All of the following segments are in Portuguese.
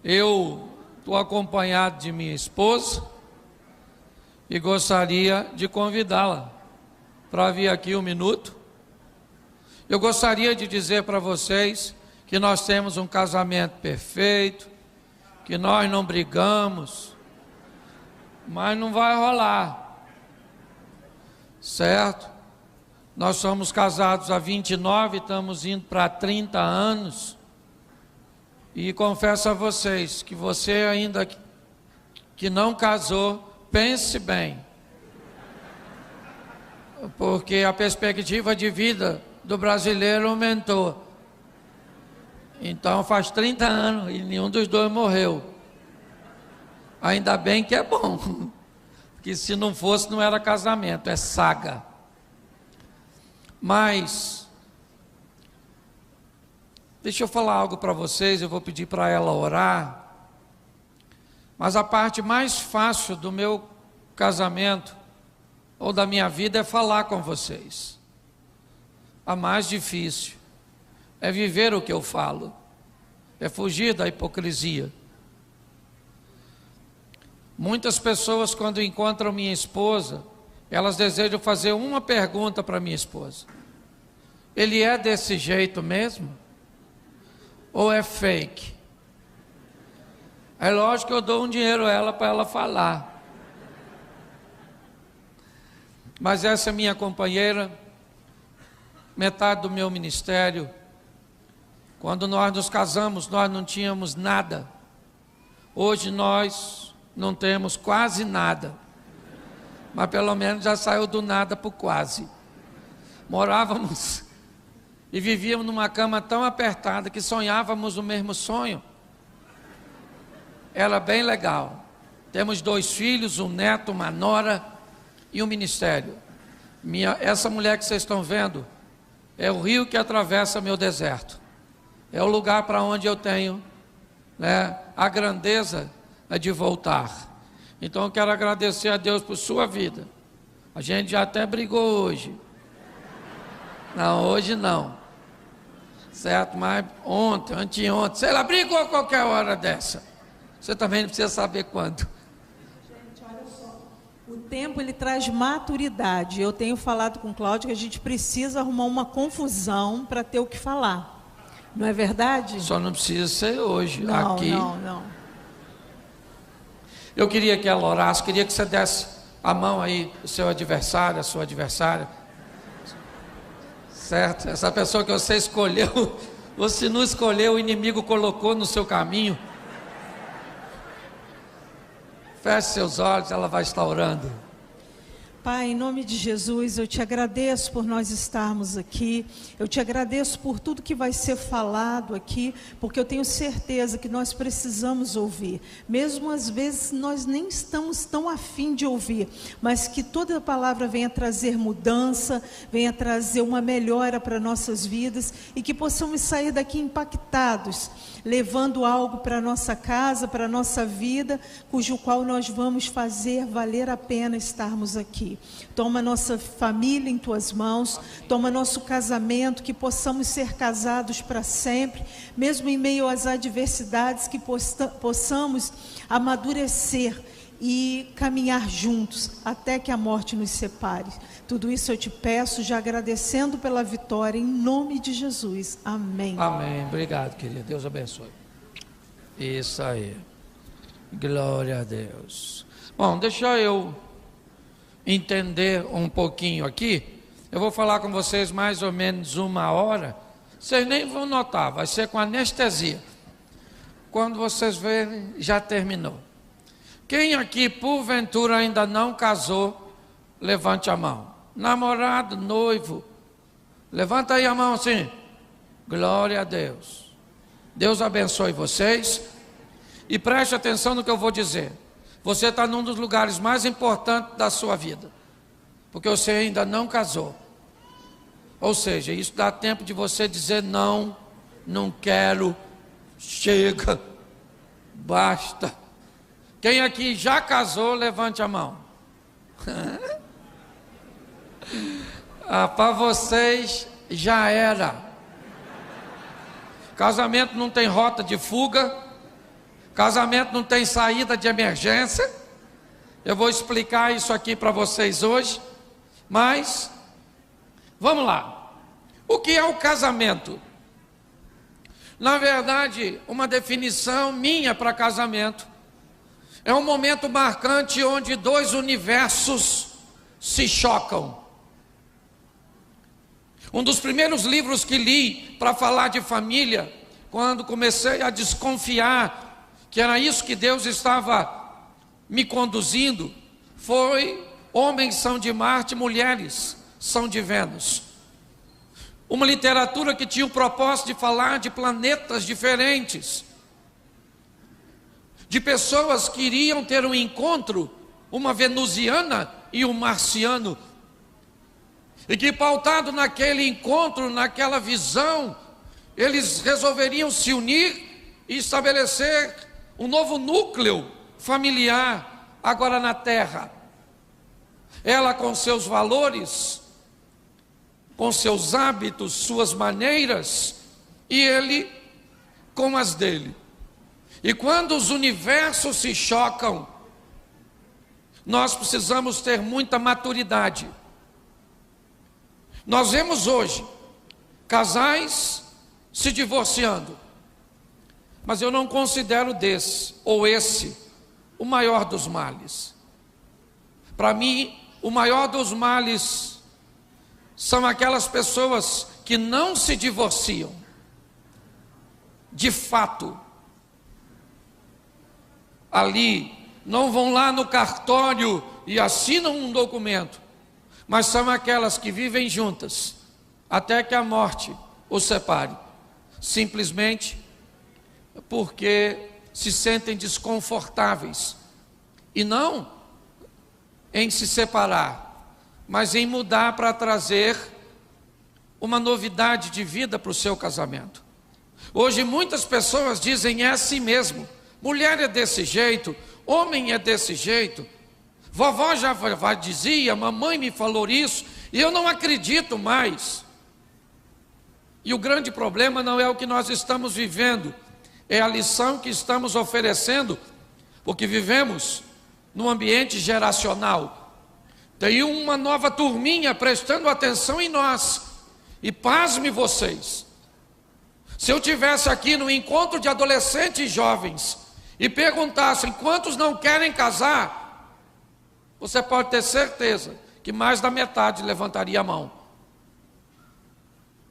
Eu estou acompanhado de minha esposa e gostaria de convidá-la para vir aqui um minuto. Eu gostaria de dizer para vocês que nós temos um casamento perfeito, que nós não brigamos, mas não vai rolar, certo? Nós somos casados há 29, estamos indo para 30 anos, e confesso a vocês que você ainda que não casou, pense bem, porque a perspectiva de vida do brasileiro aumentou. Então faz 30 anos e nenhum dos dois morreu. Ainda bem que é bom, porque se não fosse não era casamento, é saga. Mas deixa eu falar algo para vocês, eu vou pedir para ela orar. Mas a parte mais fácil do meu casamento ou da minha vida é falar com vocês. A mais difícil é viver o que eu falo, é fugir da hipocrisia. Muitas pessoas, quando encontram minha esposa, elas desejam fazer uma pergunta para minha esposa: ele é desse jeito mesmo? Ou é fake? É lógico que eu dou um dinheiro a ela para ela falar. Mas essa é minha companheira, metade do meu ministério. Quando nós nos casamos, nós não tínhamos nada. Hoje nós não temos quase nada. Mas pelo menos já saiu do nada para o quase. Morávamos e vivíamos numa cama tão apertada que sonhávamos o mesmo sonho. Era bem legal. Temos 2 filhos, um neto, uma nora e um ministério. Essa mulher que vocês estão vendo é o rio que atravessa meu deserto. É o lugar para onde eu tenho, a grandeza de voltar. Então eu quero agradecer a Deus por sua vida. A gente já até brigou hoje. Não, hoje não. Certo? Mas ontem, anteontem, sei lá, brigou a qualquer hora dessa. Você também não precisa saber quando. Gente, olha só. O tempo, ele traz maturidade. Eu tenho falado com o Cláudio que a gente precisa arrumar uma confusão para ter o que falar. Não é verdade? Só não precisa ser hoje. Não, aqui. não. Eu queria que ela orasse, queria que você desse a mão aí, o seu adversário, a sua adversária. Certo? Essa pessoa que você escolheu, ou se não escolheu, o inimigo colocou no seu caminho. Feche seus olhos, ela vai estar orando. Pai, em nome de Jesus, eu te agradeço por nós estarmos aqui, eu te agradeço por tudo que vai ser falado aqui, porque eu tenho certeza que nós precisamos ouvir, mesmo às vezes nós nem estamos tão afim de ouvir, mas que toda palavra venha trazer mudança, venha trazer uma melhora para nossas vidas e que possamos sair daqui impactados, levando algo para a nossa casa, para a nossa vida, cujo qual nós vamos fazer valer a pena estarmos aqui. Toma nossa família em tuas mãos, toma nosso casamento, que possamos ser casados para sempre, mesmo em meio às adversidades, que possamos amadurecer e caminhar juntos até que a morte nos separe. Tudo isso eu te peço, já agradecendo pela vitória, em nome de Jesus. Amém. Amém. Obrigado, querida. Deus abençoe. Isso aí. Glória a Deus. Bom, deixa eu entender um pouquinho aqui. Eu vou falar com vocês mais ou menos 1 hora. Vocês nem vão notar, vai ser com anestesia. Quando vocês verem, já terminou. Quem aqui, porventura, ainda não casou, levante a mão. Namorado, noivo, levanta aí a mão assim. Glória a Deus. Deus abençoe vocês. E preste atenção no que eu vou dizer. Você está num dos lugares mais importantes da sua vida, porque você ainda não casou. Ou seja, isso dá tempo de você dizer não, não quero, chega, basta. Quem aqui já casou, levante a mão. Para vocês já era. Casamento não tem rota de fuga. Casamento não tem saída de emergência. Eu vou explicar isso aqui para vocês hoje. Mas, vamos lá. O que é o casamento? Na verdade, uma definição minha para casamento é um momento marcante onde dois universos se chocam. Um dos primeiros livros que li para falar de família, quando comecei a desconfiar que era isso que Deus estava me conduzindo, foi Homens são de Marte, Mulheres são de Vênus. Uma literatura que tinha o propósito de falar de planetas diferentes, de pessoas que iriam ter um encontro, uma venusiana e um marciano, e que pautado naquele encontro, naquela visão, eles resolveriam se unir e estabelecer um novo núcleo familiar agora na Terra. Ela com seus valores, com seus hábitos, suas maneiras, e ele com as dele. E quando os universos se chocam, nós precisamos ter muita maturidade. Nós vemos hoje casais se divorciando, mas eu não considero desse ou esse o maior dos males. Para mim, o maior dos males são aquelas pessoas que não se divorciam, de fato, ali, não vão lá no cartório e assinam um documento, mas são aquelas que vivem juntas, até que a morte os separe, simplesmente porque se sentem desconfortáveis, e não em se separar, mas em mudar para trazer uma novidade de vida para o seu casamento. Hoje muitas pessoas dizem é assim mesmo, mulher é desse jeito, homem é desse jeito, vovó já dizia, mamãe me falou isso, e eu não acredito mais. E o grande problema não é o que nós estamos vivendo, é a lição que estamos oferecendo, porque vivemos num ambiente geracional. Tem uma nova turminha prestando atenção em nós, e pasme vocês, se eu tivesse aqui no encontro de adolescentes e jovens, e perguntassem quantos não querem casar, você pode ter certeza que mais da metade levantaria a mão.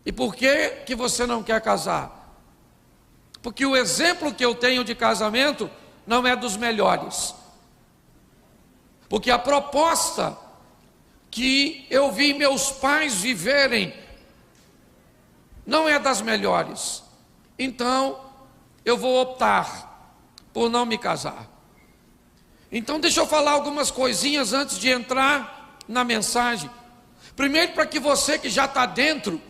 E por que você não quer casar? Porque o exemplo que eu tenho de casamento não é dos melhores. Porque a proposta que eu vi meus pais viverem não é das melhores. Então, eu vou optar por não me casar. Então deixa eu falar algumas coisinhas antes de entrar na mensagem. Primeiro, para que você que já está dentro,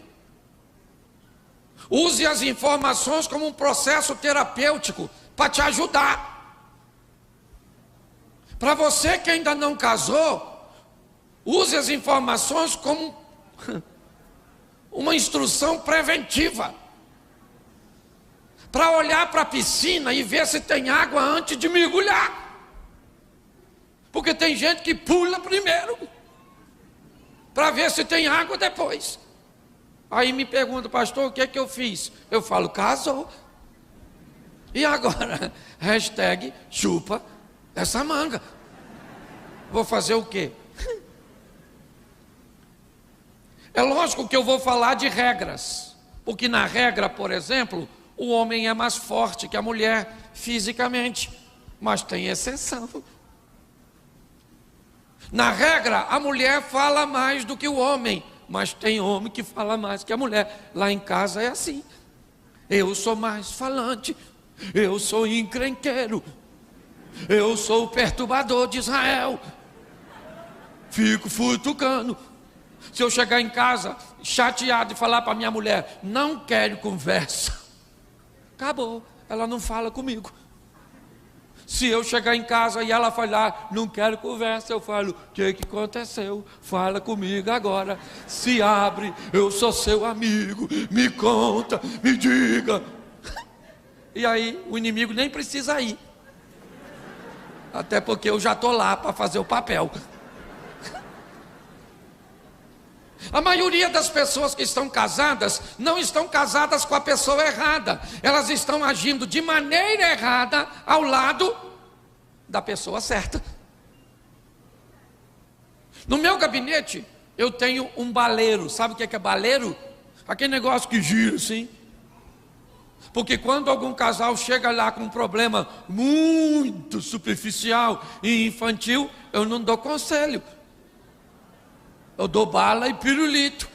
use as informações como um processo terapêutico para te ajudar. Para você que ainda não casou, use as informações como uma instrução preventiva, para olhar para a piscina e ver se tem água antes de mergulhar, porque tem gente que pula primeiro, para ver se tem água depois. Aí me pergunta, pastor, o que é que eu fiz? Eu falo, casou. E agora? Hashtag chupa essa manga. Vou fazer o quê? É lógico que eu vou falar de regras, porque na regra, por exemplo, o homem é mais forte que a mulher fisicamente, mas tem exceção. Na regra, a mulher fala mais do que o homem, mas tem homem que fala mais que a mulher. Lá em casa é assim. Eu sou mais falante, eu sou encrenqueiro, eu sou o perturbador de Israel, fico futucando. Se eu chegar em casa chateado e falar para minha mulher, não quero conversa, acabou, ela não fala comigo. Se eu chegar em casa e ela falar, não quero conversa, eu falo, o que aconteceu? Fala comigo agora, se abre, eu sou seu amigo, me conta, me diga. E aí o inimigo nem precisa ir. Até porque eu já estou lá para fazer o papel. A maioria das pessoas que estão casadas, não estão casadas com a pessoa errada. Elas estão agindo de maneira errada ao lado da pessoa certa. No meu gabinete, eu tenho um baleiro. Sabe o que é baleiro? Aquele negócio que gira assim. Porque quando algum casal chega lá com um problema muito superficial e infantil, eu não dou conselho. Eu dou bala e pirulito.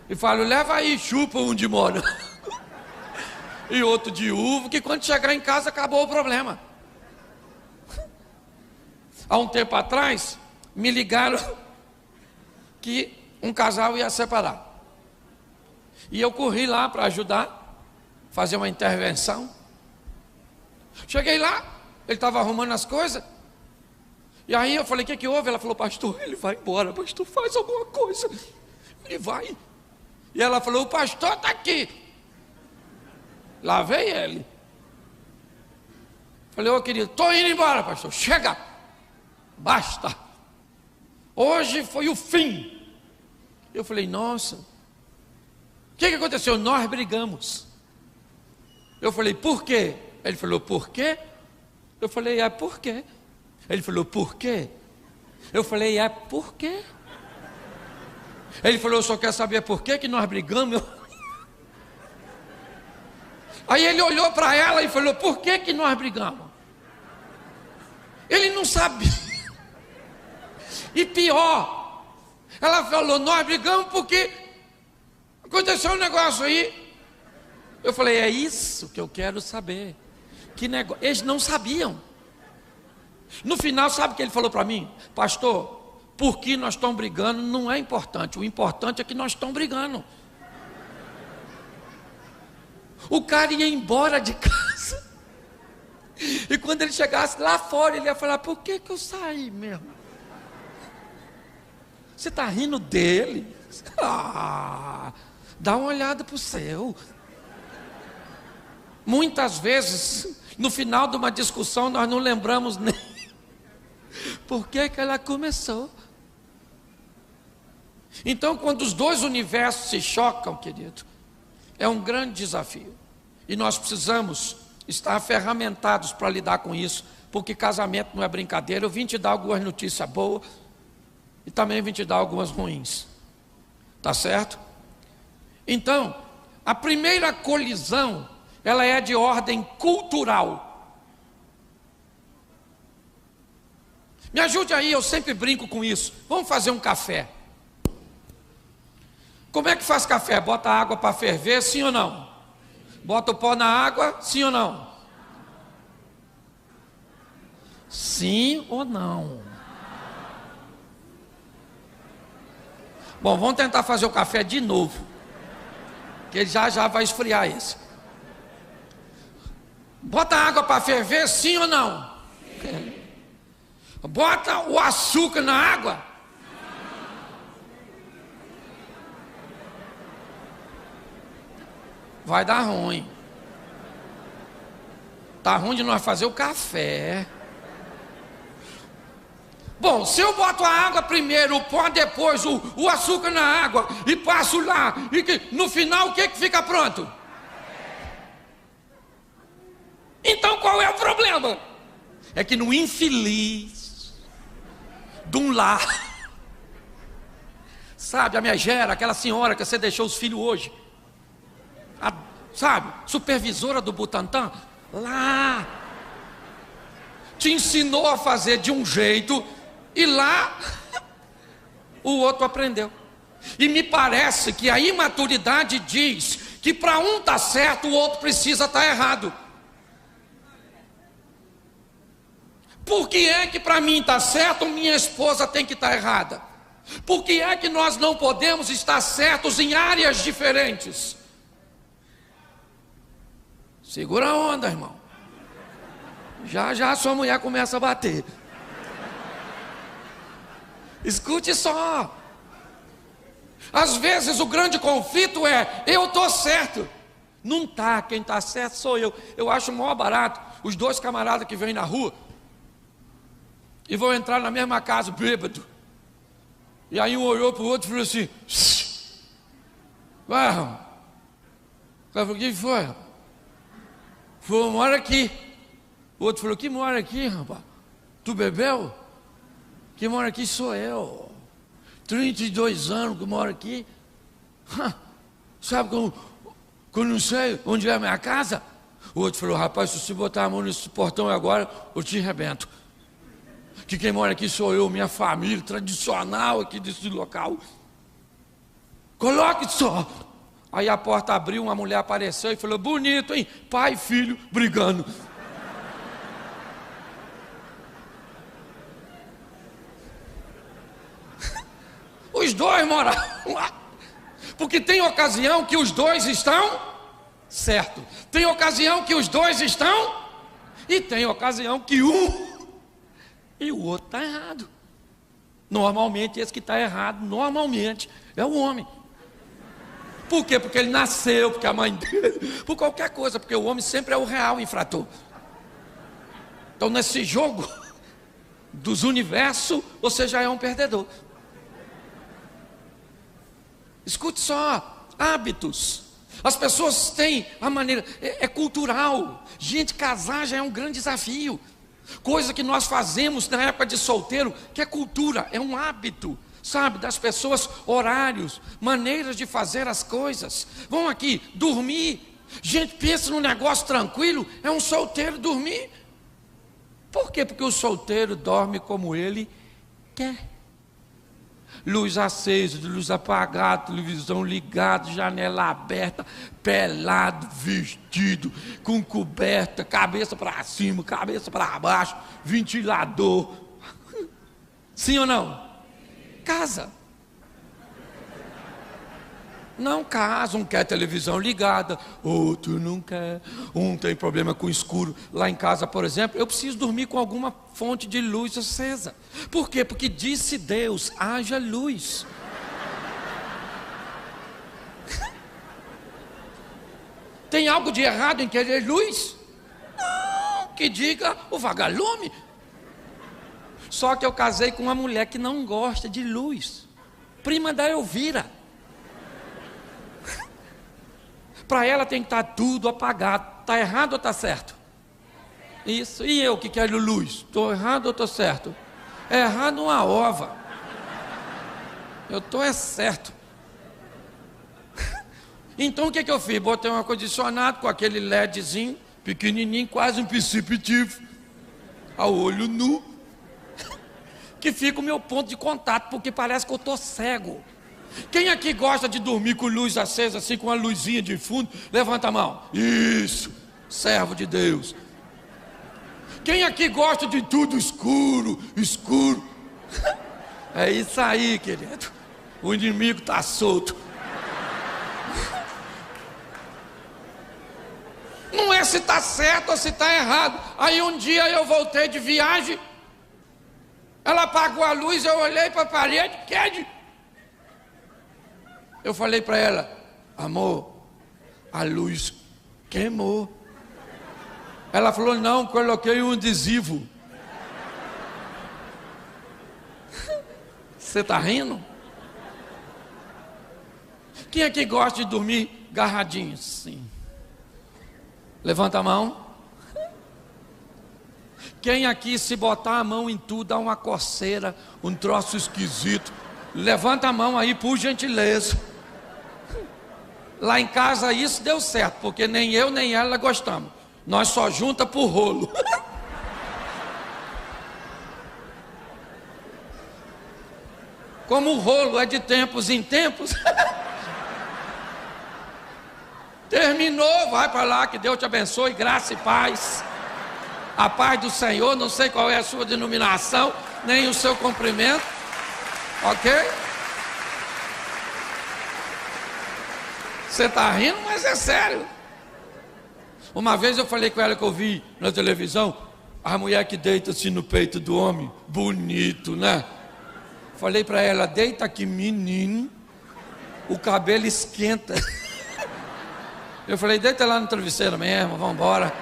E falo, leva aí, chupa um de mora. E outro de uva, que quando chegar em casa acabou o problema. Há um tempo atrás, me ligaram que um casal ia separar. E eu corri lá para ajudar, fazer uma intervenção. Cheguei lá, ele estava arrumando as coisas. E aí eu falei, o que houve? Ela falou, pastor, ele vai embora, pastor, faz alguma coisa. Ele vai. E ela falou, o pastor está aqui. Lá veio ele. Falei, ô querido, estou indo embora, pastor, chega. Basta. Hoje foi o fim. Eu falei, nossa. O que aconteceu? Nós brigamos. Eu falei, por quê? Ele falou, por quê? Eu falei, é por quê? Ele falou, por quê? Eu falei, é por quê? Ele falou, eu só quero saber por quê que nós brigamos. Aí ele olhou para ela e falou, por que que nós brigamos? Ele não sabia. E pior, ela falou, nós brigamos porque aconteceu um negócio aí. Eu falei, é isso que eu quero saber. Que negócio? Eles não sabiam. No final, sabe o que ele falou para mim? Pastor, por que nós estamos brigando não é importante. O importante é que nós estamos brigando. O cara ia embora de casa. E quando ele chegasse lá fora, ele ia falar, por que que eu saí mesmo? Você está rindo dele? Ah, dá uma olhada para o céu. Muitas vezes, no final de uma discussão, nós não lembramos nem por que que ela começou. Então, quando os dois universos se chocam, querido, é um grande desafio. E nós precisamos estar ferramentados para lidar com isso, porque casamento não é brincadeira. Eu vim te dar algumas notícias boas e também vim te dar algumas ruins. Tá certo? Então, a primeira colisão, ela é de ordem cultural. Me ajude aí, eu sempre brinco com isso. Vamos fazer um café. Como é que faz café? Bota a água para ferver, sim ou não? Bota o pó na água, sim ou não? Sim ou não? Bom, vamos tentar fazer o café de novo, que ele já vai esfriar esse. Bota a água para ferver, sim ou não? Sim. Bota o açúcar na água. Vai dar ruim. Tá ruim de nós fazer o café. Bom, se eu boto a água primeiro, o pó depois, o açúcar na água e passo lá, e no final o que fica pronto? Então qual é o problema? É que no infeliz de um lar, sabe, a megera, aquela senhora que você deixou os filhos hoje, sabe, supervisora do Butantan, lá, te ensinou a fazer de um jeito, e lá, o outro aprendeu. E me parece que a imaturidade diz que para um estar certo, o outro precisa estar errado. Por que é que para mim está certo, minha esposa tem que estar errada? Por que é que nós não podemos estar certos em áreas diferentes? Segura a onda, irmão. Já a sua mulher começa a bater. Escute só. Às vezes o grande conflito é, eu estou certo. Não está, quem está certo sou eu. Eu acho o maior barato os dois camaradas que vêm na rua e vão entrar na mesma casa, bêbado. E aí um olhou para o outro e falou assim: vai, rapaz. O cara falou: o que foi, rapaz? Falou: mora aqui. O outro falou: que mora aqui, rapaz? Tu bebeu? Quem mora aqui sou eu. 32 anos que moro aqui. Sabe como eu não sei onde é a minha casa? O outro falou: rapaz, se você botar a mão nesse portão agora, eu te arrebento. Que quem mora aqui sou eu, minha família tradicional aqui desse local. Coloque só. Aí a porta abriu, uma mulher apareceu e falou: bonito, hein? Pai e filho brigando. Os dois moraram lá. Porque tem ocasião que os dois estão certo. Tem ocasião que os dois estão. E tem ocasião que um e o outro está errado. Normalmente esse que está errado, normalmente, é o homem. Por quê? Porque ele nasceu, porque a mãe dele, por qualquer coisa, porque o homem sempre é o real infrator. Então nesse jogo dos universos, você já é um perdedor. Escute só, hábitos. As pessoas têm a maneira, é cultural. Gente, casar já é um grande desafio. Coisa que nós fazemos na época de solteiro, que é cultura, é um hábito, sabe, das pessoas, horários, maneiras de fazer as coisas. Vão aqui, dormir. Gente, pensa num negócio tranquilo, é um solteiro dormir. Por quê? Porque o solteiro dorme como ele quer. Luz acesa, luz apagada, televisão ligada, janela aberta, pelado, vestido, com coberta, cabeça para cima, cabeça para baixo, ventilador. Sim ou não? Casa. Não casa, um quer televisão ligada, outro não quer, um tem problema com escuro. Lá em casa, por exemplo, eu preciso dormir com alguma fonte de luz acesa. Por quê? Porque disse Deus: haja luz. Tem algo de errado em querer luz? Não, que diga o vagalume. Só que eu casei com uma mulher que não gosta de luz, prima da Elvira. Para ela tem que estar tudo apagado. Está errado ou está certo? Isso. E eu que quero luz? Estou errado ou estou certo? É errado uma ova. Eu estou certo. Então o que eu fiz? Botei um ar-condicionado com aquele LEDzinho, pequenininho, quase um perceptivo, ao olho nu, que fica o meu ponto de contato, porque parece que eu estou cego. Quem aqui gosta de dormir com luz acesa, assim, com uma luzinha de fundo? Levanta a mão. Isso, servo de Deus. Quem aqui gosta de tudo escuro, escuro? É isso aí, querido. O inimigo está solto. Não é se está certo ou se está errado. Aí um dia eu voltei de viagem, ela apagou a luz, eu olhei para a parede, eu falei para ela: amor, a luz queimou. Ela falou: não, coloquei um adesivo. Você está rindo? Quem aqui gosta de dormir garradinho? Sim. Levanta a mão. Quem aqui, se botar a mão em tudo, dá uma coceira, um troço esquisito? Levanta a mão aí, por gentileza. Lá em casa isso deu certo, porque nem eu nem ela gostamos. Nós só junta por rolo. Como o rolo é de tempos em tempos. Terminou, vai para lá, que Deus te abençoe, graça e paz. A paz do Senhor, não sei qual é a sua denominação, nem o seu cumprimento. Ok? Você está rindo, mas é sério. Uma vez eu falei com ela, que eu vi na televisão, a mulher que deita assim no peito do homem, bonito, né? Falei para ela: deita aqui, menino, o cabelo esquenta. Eu falei, deita lá no travesseiro mesmo, vamos embora.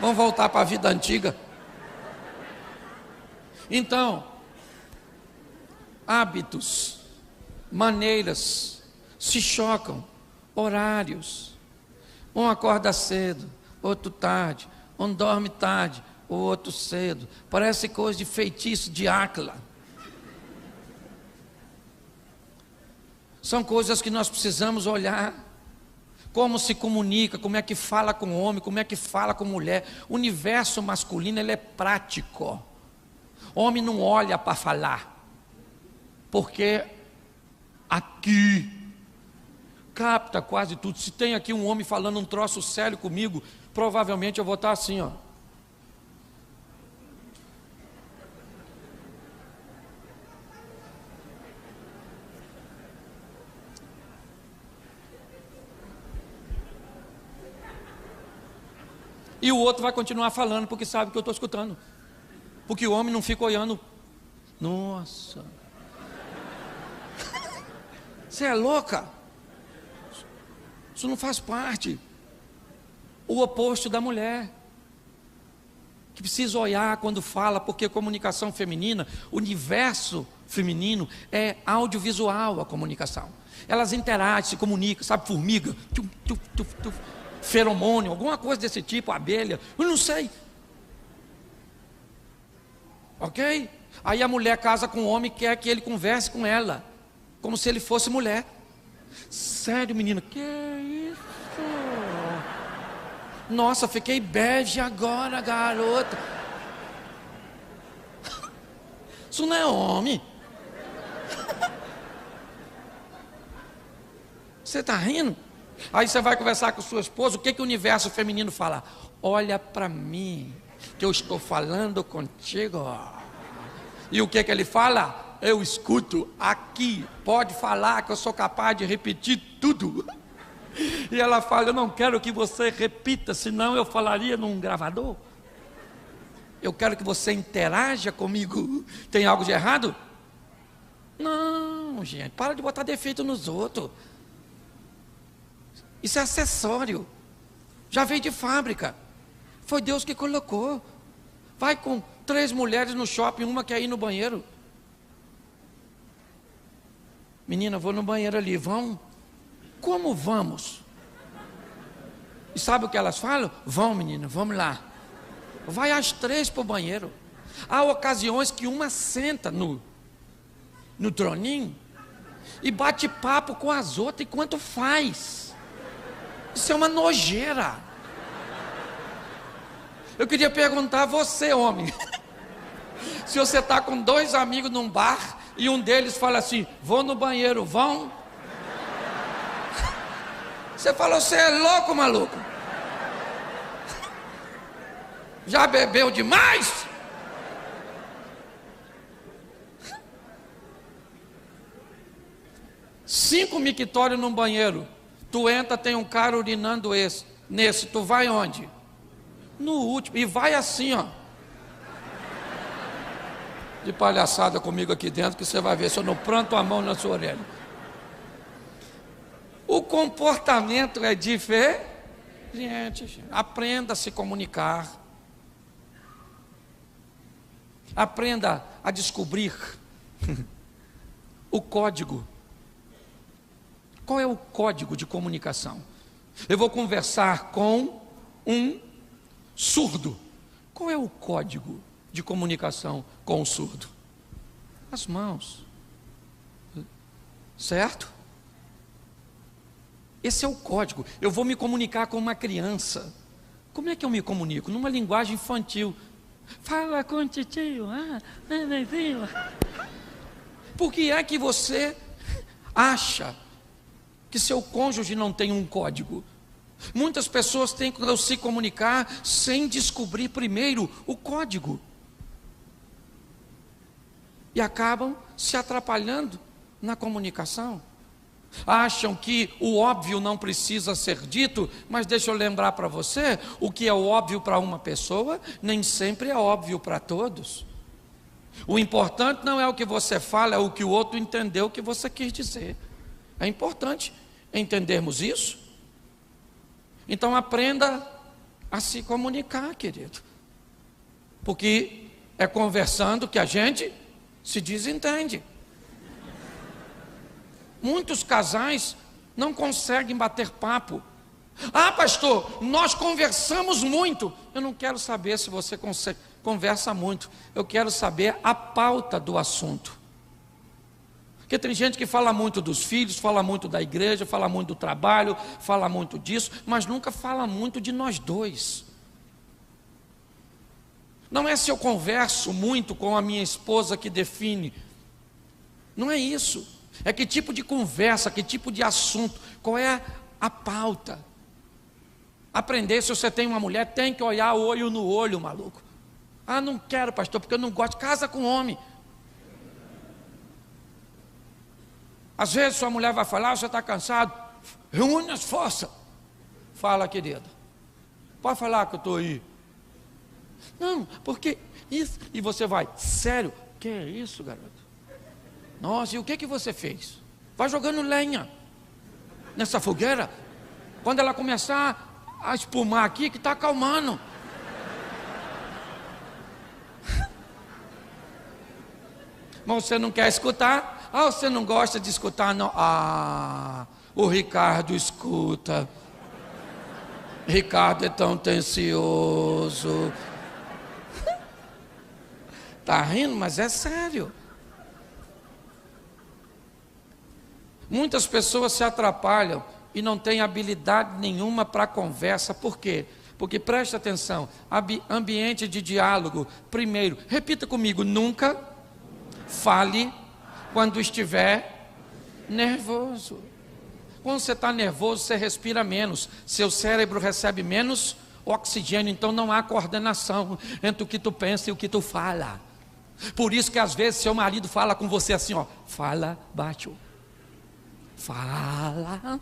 Vamos voltar para a vida antiga. Então, hábitos, maneiras se chocam, horários. Um acorda cedo, outro tarde, um dorme tarde, o outro cedo. Parece coisa de feitiço de Áquila. São coisas que nós precisamos olhar. Como se comunica, como é que fala com homem, como é que fala com mulher. O universo masculino, ele é prático. Homem não olha para falar, porque aqui capta quase tudo. Se tem aqui um homem falando um troço sério comigo, provavelmente eu vou estar assim, ó. E o outro vai continuar falando, porque sabe que eu estou escutando. Porque o homem não fica olhando. Nossa. Você é louca? Isso não faz parte. O oposto da mulher, que precisa olhar quando fala, porque a comunicação feminina, o universo feminino é audiovisual, a comunicação. Elas interagem, se comunicam, sabe, formiga, tuf, tuf, tuf, tuf, feromônio, alguma coisa desse tipo, abelha, eu não sei. Ok? Aí a mulher casa com o homem e quer que ele converse com ela, como se ele fosse mulher. Sério, menina, que isso? Nossa, fiquei bege agora, garota. Isso não é homem. Você está rindo? Aí você vai conversar com sua esposa, o que o universo feminino fala? Olha para mim, que eu estou falando contigo. E o que ele fala? Eu escuto aqui, pode falar que eu sou capaz de repetir tudo. E ela fala, eu não quero que você repita, senão eu falaria num gravador. Eu quero que você interaja comigo. Tem algo de errado? Não, gente, para de botar defeito nos outros. Isso é acessório. Já veio de fábrica. Foi Deus que colocou. Vai com 3 mulheres no shopping, uma quer ir no banheiro. Menina, vou no banheiro ali, vão? Como vamos? E sabe o que elas falam? Vão, menina, vamos lá. Vai as 3 para o banheiro. Há ocasiões que uma senta no troninho e bate papo com as outras enquanto faz. Isso é uma nojeira. Eu queria perguntar a você, homem, se você está com 2 amigos num bar e um deles fala assim, vou no banheiro, vão? Você falou, você é louco, maluco? Já bebeu demais? Cinco mictórios num banheiro. Tu entra, tem um cara urinando nesse, tu vai onde? No último, e vai assim, ó. De palhaçada comigo aqui dentro, que você vai ver se eu não planto a mão na sua orelha. O comportamento é diferente. Gente, aprenda a se comunicar. Aprenda a descobrir o código. Qual é o código de comunicação? Eu vou conversar com um surdo. Qual é o código de comunicação com o surdo? As mãos. Certo? Esse é o código. Eu vou me comunicar com uma criança. Como é que eu me comunico? Numa linguagem infantil. Fala com o titio. Por que é que você acha que seu cônjuge não tem um código? Muitas pessoas tentam se comunicar sem descobrir primeiro o código. E acabam se atrapalhando na comunicação. Acham que o óbvio não precisa ser dito, mas deixa eu lembrar para você, o que é óbvio para uma pessoa, nem sempre é óbvio para todos. O importante não é o que você fala, é o que o outro entendeu que você quis dizer. É importante entendermos isso. Então aprenda a se comunicar, querido. Porque é conversando que a gente se desentende. Muitos casais não conseguem bater papo. Ah, pastor, nós conversamos muito. Eu não quero saber se você conversa muito. Eu quero saber a pauta do assunto. Porque tem gente que fala muito dos filhos, fala muito da igreja, fala muito do trabalho, fala muito disso, mas nunca fala muito de nós dois. Não é se eu converso muito com a minha esposa que define. Não é isso. É que tipo de conversa, que tipo de assunto, qual é a pauta. Aprender, se você tem uma mulher, tem que olhar olho no olho, maluco. Ah, não quero, pastor, porque eu não gosto. Casa com homem. Às vezes sua mulher vai falar, você está cansado, reúne as forças. Fala, querida. Pode falar que eu estou aí. Não, porque isso. E você vai, sério? Que é isso, garoto? Nossa, e o que você fez? Vai jogando lenha nessa fogueira. Quando ela começar a espumar aqui, que está acalmando. Mas você não quer escutar? Ah, você não gosta de escutar? Não. Ah, o Ricardo escuta. Ricardo é tão tencioso. Está rindo, mas é sério. Muitas pessoas se atrapalham e não têm habilidade nenhuma para conversa. Por quê? Porque preste atenção, ambiente de diálogo. Primeiro, repita comigo, nunca fale quando estiver nervoso. Quando você está nervoso, você respira menos, seu cérebro recebe menos oxigênio, então não há coordenação entre o que tu pensa e o que tu fala. Por isso que às vezes seu marido fala com você assim, ó, fala baixo, fala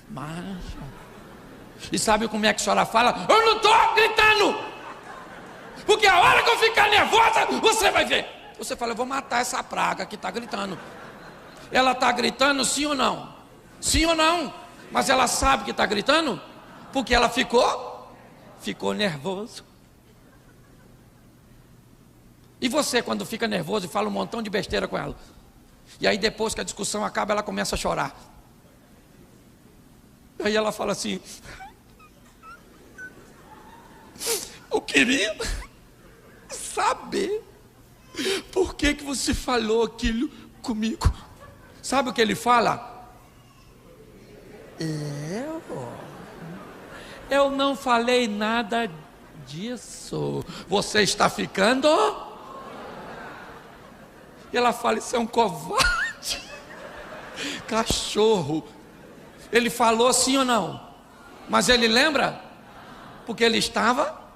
baixo. E sabe como é que a senhora fala? Eu não estou gritando, porque a hora que eu ficar nervosa, você vai ver. Você fala, eu vou matar essa praga que está gritando. Ela está gritando sim ou não? Sim ou não? Mas ela sabe que está gritando? Porque ela ficou nervoso. E você, quando fica nervoso e fala um montão de besteira com ela, e aí depois que a discussão acaba, ela começa a chorar. Aí ela fala assim, eu queria saber por que você falou aquilo comigo. Sabe o que ele fala? Eu não falei nada disso. Você está ficando? E ela fala, isso é um covarde. Cachorro. Ele falou sim ou não? Mas ele lembra? Porque ele estava...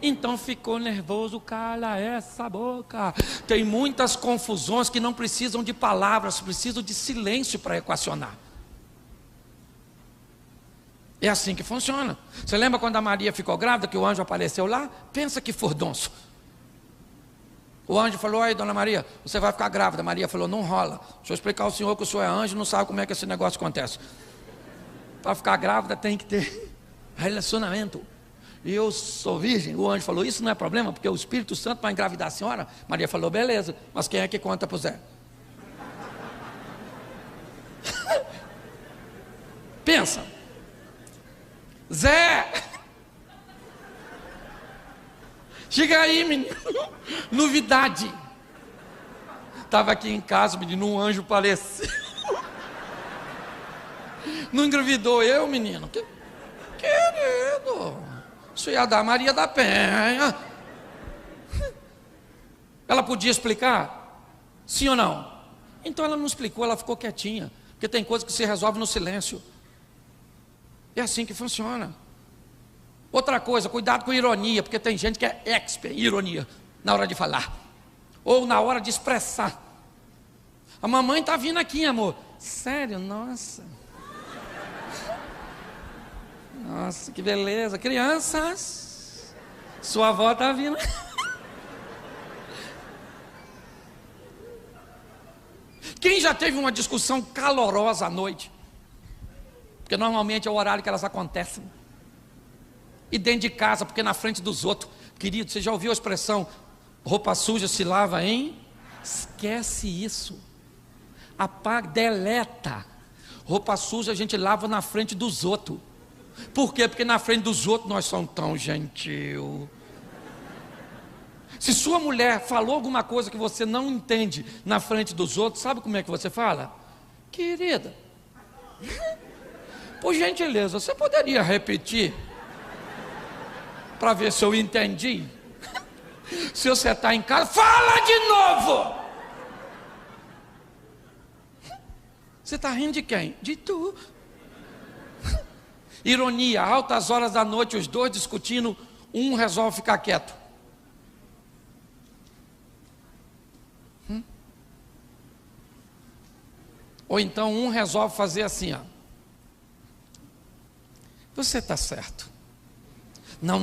Então ficou nervoso, cala essa boca. Tem muitas confusões que não precisam de palavras, precisam de silêncio para equacionar. É assim que funciona. Você lembra quando a Maria ficou grávida, que o anjo apareceu lá? Pensa que furdunço. O anjo falou, aí dona Maria, você vai ficar grávida. Maria falou, não rola. Deixa eu explicar ao senhor que o senhor é anjo, não sabe como é que esse negócio acontece. Para ficar grávida tem que ter relacionamento. E eu sou virgem. O anjo falou, isso não é problema, porque o Espírito Santo vai engravidar a senhora. Maria falou, beleza, mas quem é que conta para o Zé? Pensa, Zé, chega aí, menino. Novidade. Estava aqui em casa, menino, um anjo apareceu. Não engravidou eu, menino? Querido, isso ia dar Maria da Penha. Ela podia explicar? Sim ou não? Então ela não explicou, ela ficou quietinha. Porque tem coisa que se resolve no silêncio. É assim que funciona. Outra coisa, cuidado com ironia, porque tem gente que é expert em ironia na hora de falar. Ou na hora de expressar. A mamãe está vindo aqui, amor. Sério? Nossa. Nossa, que beleza. Crianças, sua avó está vindo. Quem já teve uma discussão calorosa à noite? Porque normalmente é o horário que elas acontecem. E dentro de casa, porque na frente dos outros. Querido, você já ouviu a expressão, roupa suja se lava em? Esquece isso. Apaga, deleta. Roupa suja a gente lava na frente dos outros. Por quê? Porque na frente dos outros nós somos tão gentil. Se sua mulher falou alguma coisa que você não entende na frente dos outros, sabe como é que você fala? Querida, por gentileza, você poderia repetir? Para ver se eu entendi. Se você está em casa, fala de novo. Você está rindo de quem? De tu. Ironia, altas horas da noite, os dois discutindo, um resolve ficar quieto. Ou então um resolve fazer assim, ó. Você está certo. Não.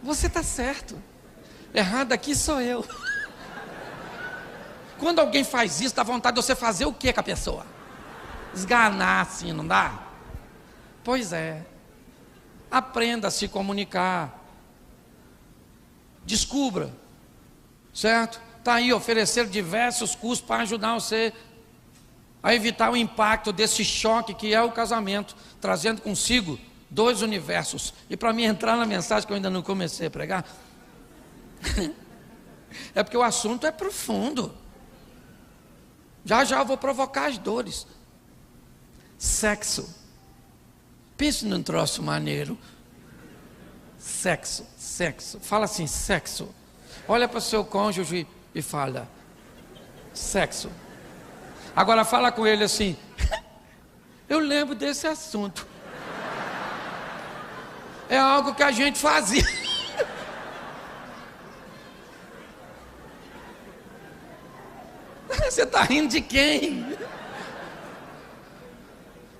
Você está certo. Errado aqui sou eu. Quando alguém faz isso, dá vontade de você fazer o que com a pessoa? Esganar assim, não dá? Pois é. Aprenda a se comunicar. Descubra. Certo? Está aí, oferecer diversos cursos para ajudar você a evitar o impacto desse choque que é o casamento, trazendo consigo dois universos. E para mim entrar na mensagem que eu ainda não comecei a pregar, é porque o assunto é profundo. Já eu vou provocar as dores. Sexo. Pense num troço maneiro. Sexo. Fala assim, sexo. Olha para o seu cônjuge e fala, sexo. Agora fala com ele assim, eu lembro desse assunto. É algo que a gente fazia. Você está rindo de quem?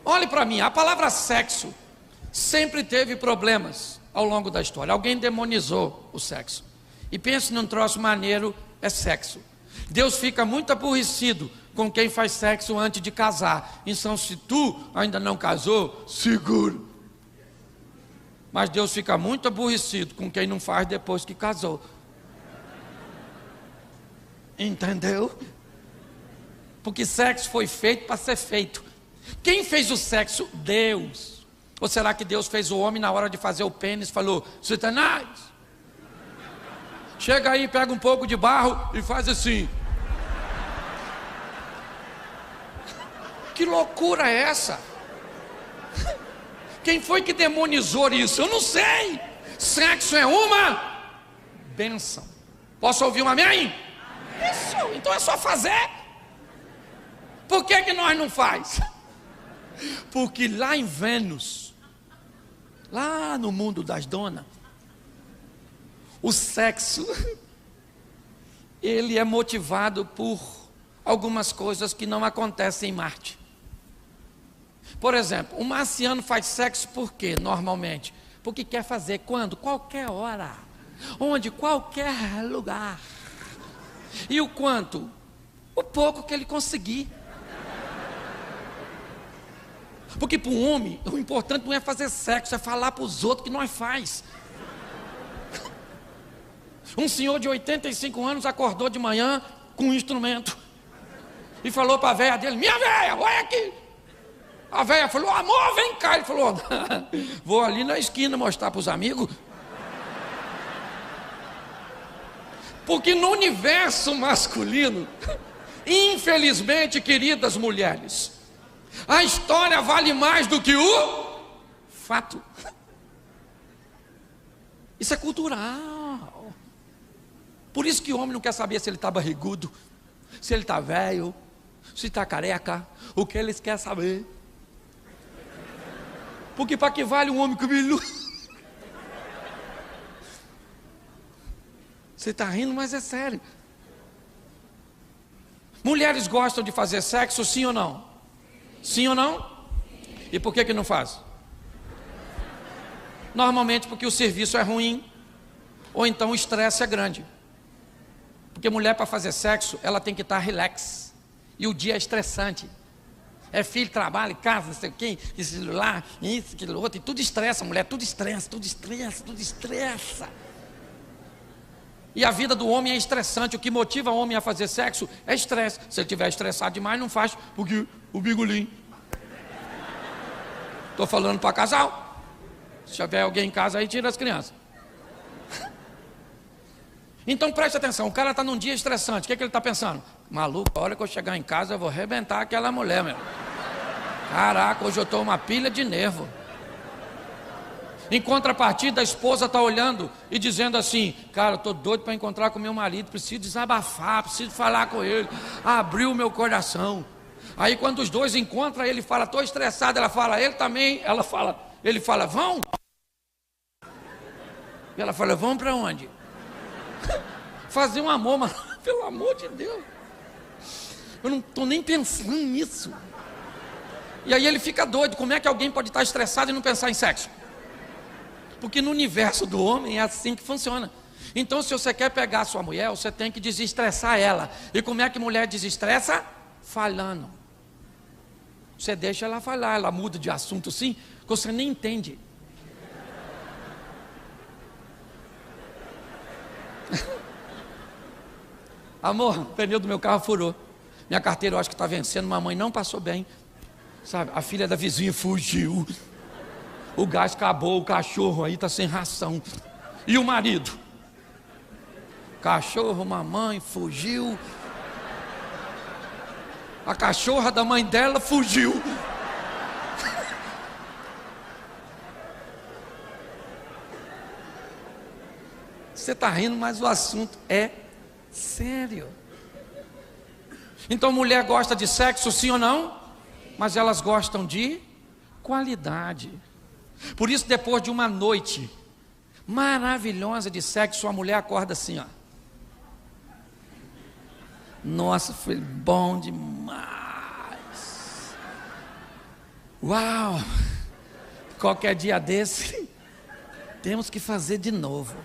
Olhe para mim, a palavra sexo sempre teve problemas ao longo da história. Alguém demonizou o sexo. E pense num troço maneiro, é sexo. Deus fica muito aborrecido com quem faz sexo antes de casar. Então, se tu ainda não casou, seguro. Mas Deus fica muito aborrecido com quem não faz depois que casou. Entendeu? Porque sexo foi feito para ser feito. Quem fez o sexo? Deus. Ou será que Deus fez o homem na hora de fazer o pênis? Falou, Satanás, chega aí, pega um pouco de barro e faz assim. Que loucura é essa? Quem foi que demonizou isso? Eu não sei. Sexo é uma bênção. Posso ouvir um amém? Isso, então é só fazer. Por que nós não faz? Porque lá em Vênus, lá no mundo das donas, o sexo, ele é motivado por algumas coisas que não acontecem em Marte. Por exemplo, o marciano faz sexo por quê, normalmente? Porque quer fazer quando? Qualquer hora. Onde? Qualquer lugar. E o quanto? O pouco que ele conseguir. Porque para um homem, o importante não é fazer sexo, é falar para os outros que nós faz. Um senhor de 85 anos acordou de manhã com um instrumento e falou para a véia dele, minha véia, olha aqui. A véia falou, amor, vem cá. Ele falou, vou ali na esquina mostrar para os amigos. Porque no universo masculino, infelizmente, queridas mulheres, a história vale mais do que o fato. Isso é cultural. Por isso que o homem não quer saber se ele está barrigudo, se ele está velho, se está careca. O que eles querem saber? Porque para que vale um homem cabeludo? Você está rindo, mas é sério. Mulheres gostam de fazer sexo, sim ou não? Sim ou não? E por que não faz? Normalmente porque o serviço é ruim, ou então o estresse é grande. Porque mulher para fazer sexo, ela tem que estar relax. E o dia é estressante. É filho, trabalho, casa, não sei o quê, celular, isso, aquilo outro, e tudo estressa, mulher, tudo estressa, tudo estressa, tudo estressa. E a vida do homem é estressante. O que motiva o homem a fazer sexo é estresse. Se ele estiver estressado demais, não faz, porque o bigolim. Estou falando para casal. Se tiver alguém em casa aí, tira as crianças. Então preste atenção, o cara está num dia estressante. O que ele está pensando? Maluco, a hora que eu chegar em casa eu vou arrebentar aquela mulher, meu. Caraca, hoje eu estou uma pilha de nervo. Em contrapartida, a esposa está olhando e dizendo assim: cara, eu estou doido para encontrar com meu marido, preciso desabafar, preciso falar com ele, abriu o meu coração. Aí quando os dois encontram, ele fala, estou estressado, ela fala, ele também, ele fala, vão? E ela fala, vão para onde? Fazer um amor, mas pelo amor de Deus, eu não estou nem pensando nisso. E aí ele fica doido. Como é que alguém pode estar estressado e não pensar em sexo? Porque no universo do homem é assim que funciona. Então se você quer pegar a sua mulher, você tem que desestressar ela. E como é que mulher desestressa? Falando. Você deixa ela falar, ela muda de assunto assim, que você nem entende. Amor, o pneu do meu carro furou. Minha carteira eu acho que está vencendo, mamãe não passou bem. Sabe, a filha da vizinha fugiu. O gás acabou, o cachorro aí está sem ração. E o marido? Cachorro, mamãe, fugiu. A cachorra da mãe dela fugiu. Você está rindo, mas o assunto é sério. Então mulher gosta de sexo, sim ou não? Mas elas gostam de qualidade. Por isso, depois de uma noite maravilhosa de sexo, a mulher acorda assim, ó. Nossa, foi bom demais. Uau! Qualquer dia desse, temos que fazer de novo.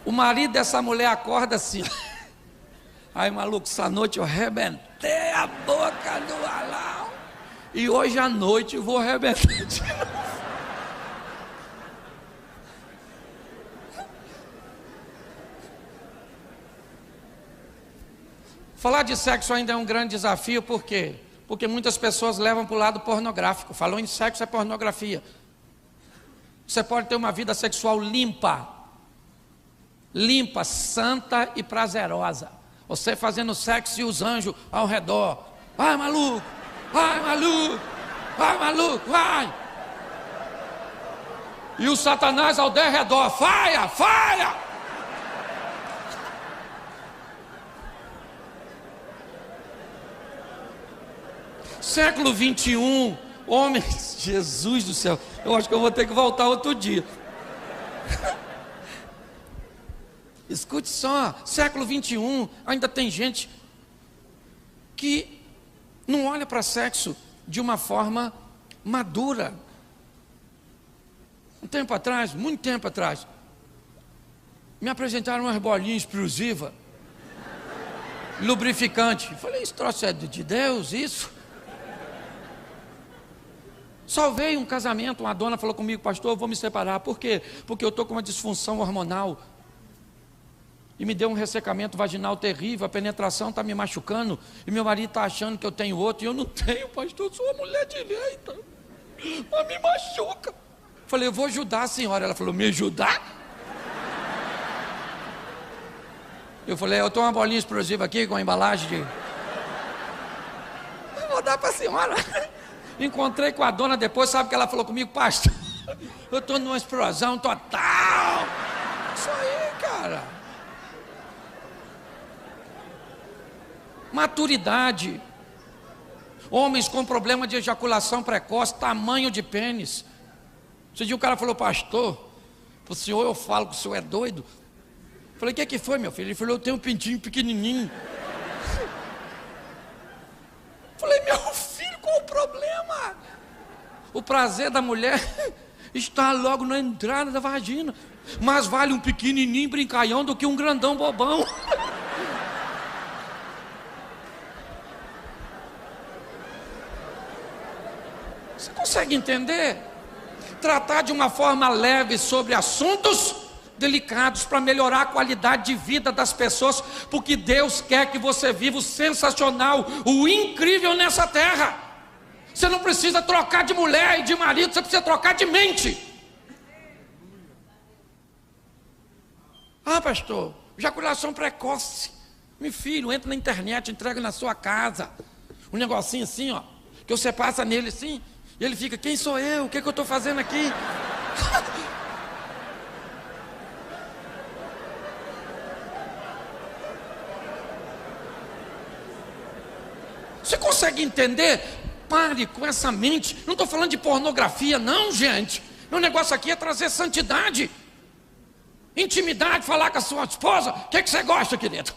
O marido dessa mulher acorda assim. Ai, maluco, essa noite eu arrebentei a boca do Alau. E hoje à noite eu vou arrebentar de novo. Falar de sexo ainda é um grande desafio, por quê? Porque muitas pessoas levam para o lado pornográfico. Falou em sexo, é pornografia. Você pode ter uma vida sexual limpa, santa e prazerosa. Você fazendo sexo e os anjos ao redor. Ai, maluco, ai, maluco, ai, maluco, ai. E o Satanás ao derredor, faia, faia. Século 21, homens, Jesus do céu, eu acho que eu vou ter que voltar outro dia. Escute só, século 21, ainda tem gente que não olha para sexo de uma forma madura. Um tempo atrás, muito tempo atrás, me apresentaram umas bolinhas explosivas, lubrificante. Eu falei, isso troço é de Deus, isso? Salvei um casamento, uma dona falou comigo, pastor, eu vou me separar. Por quê? Porque eu estou com uma disfunção hormonal. E me deu um ressecamento vaginal terrível, a penetração está me machucando. E meu marido está achando que eu tenho outro. E eu não tenho, pastor, eu sou uma mulher direita. Mas me machuca. Falei, eu vou ajudar a senhora. Ela falou, me ajudar? Eu falei, eu estou uma bolinha explosiva aqui com a embalagem de... Eu vou dar para a senhora. Encontrei com a dona depois, sabe o que ela falou comigo? Pastor, eu estou numa explosão total. Isso aí, cara. Maturidade. Homens com problema de ejaculação precoce, tamanho de pênis. Esse dia o cara falou, pastor, para o senhor eu falo que o senhor é doido. Eu falei, o que foi, meu filho? Ele falou, eu tenho um pintinho pequenininho. Eu falei, meu filho, qual o problema? O prazer da mulher está logo na entrada da vagina. Mas vale um pequenininho brincalhão do que um grandão bobão. consegue entender? Tratar de uma forma leve sobre assuntos delicados para melhorar a qualidade de vida das pessoas, porque Deus quer que você viva o sensacional, o incrível nessa terra. Você não precisa trocar de mulher e de marido, você precisa trocar de mente. Ah, pastor, ejaculação precoce. Meu filho, entra na internet, entrega na sua casa. Um negocinho assim, ó, que você passa nele assim, e ele fica, quem sou eu? O que eu estou fazendo aqui? Você consegue entender? Pare com essa mente. Não estou falando de pornografia, não, gente. Meu negócio aqui é trazer santidade, intimidade, falar com a sua esposa. O que você gosta, querido?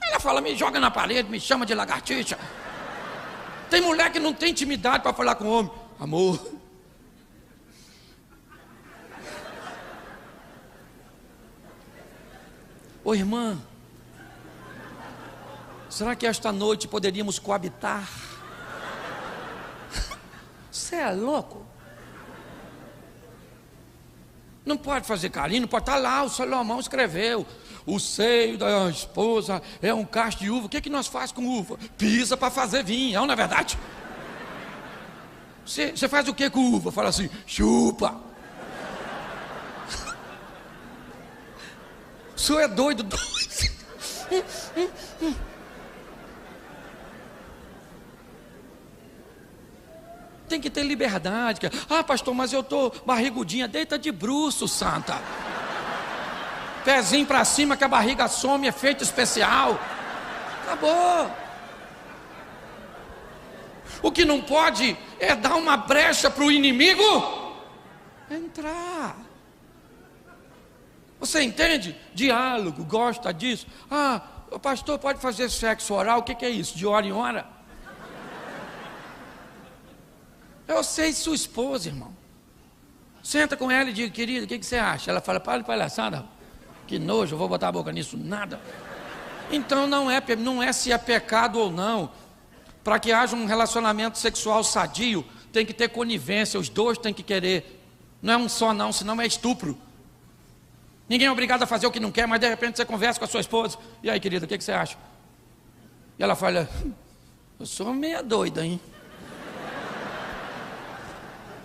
Ela fala, me joga na parede, me chama de lagartixa. Tem mulher que não tem intimidade para falar com o homem. Amor. Ô irmã, será que esta noite poderíamos coabitar? Você é louco? Não pode fazer carinho, não pode estar lá, o Salomão escreveu. O seio da esposa é um cacho de uva. O que nós faz com uva? Pisa para fazer vinho, não é verdade? Você faz o que com uva? Fala assim, chupa. O senhor é doido. Tem que ter liberdade. Ah, pastor, mas eu estou barrigudinha. Deita de bruço, santa. Pezinho para cima que a barriga some, efeito especial. Acabou. O que não pode é dar uma brecha para o inimigo entrar. Você entende? Diálogo, gosta disso. Ah, o pastor pode fazer sexo oral. O que é isso? De hora em hora? Eu sei sua esposa, irmão. Senta com ela e diga, querida, o que você acha? Ela fala, para de palhaçada. Que nojo, eu vou botar a boca nisso, nada. Então não é se é pecado ou não. Para que haja um relacionamento sexual sadio, tem que ter conivência, os dois têm que querer. Não é um só não, senão é estupro. Ninguém é obrigado a fazer o que não quer, mas de repente você conversa com a sua esposa. E aí, querida, o que você acha? E ela fala, eu sou meia doida, hein?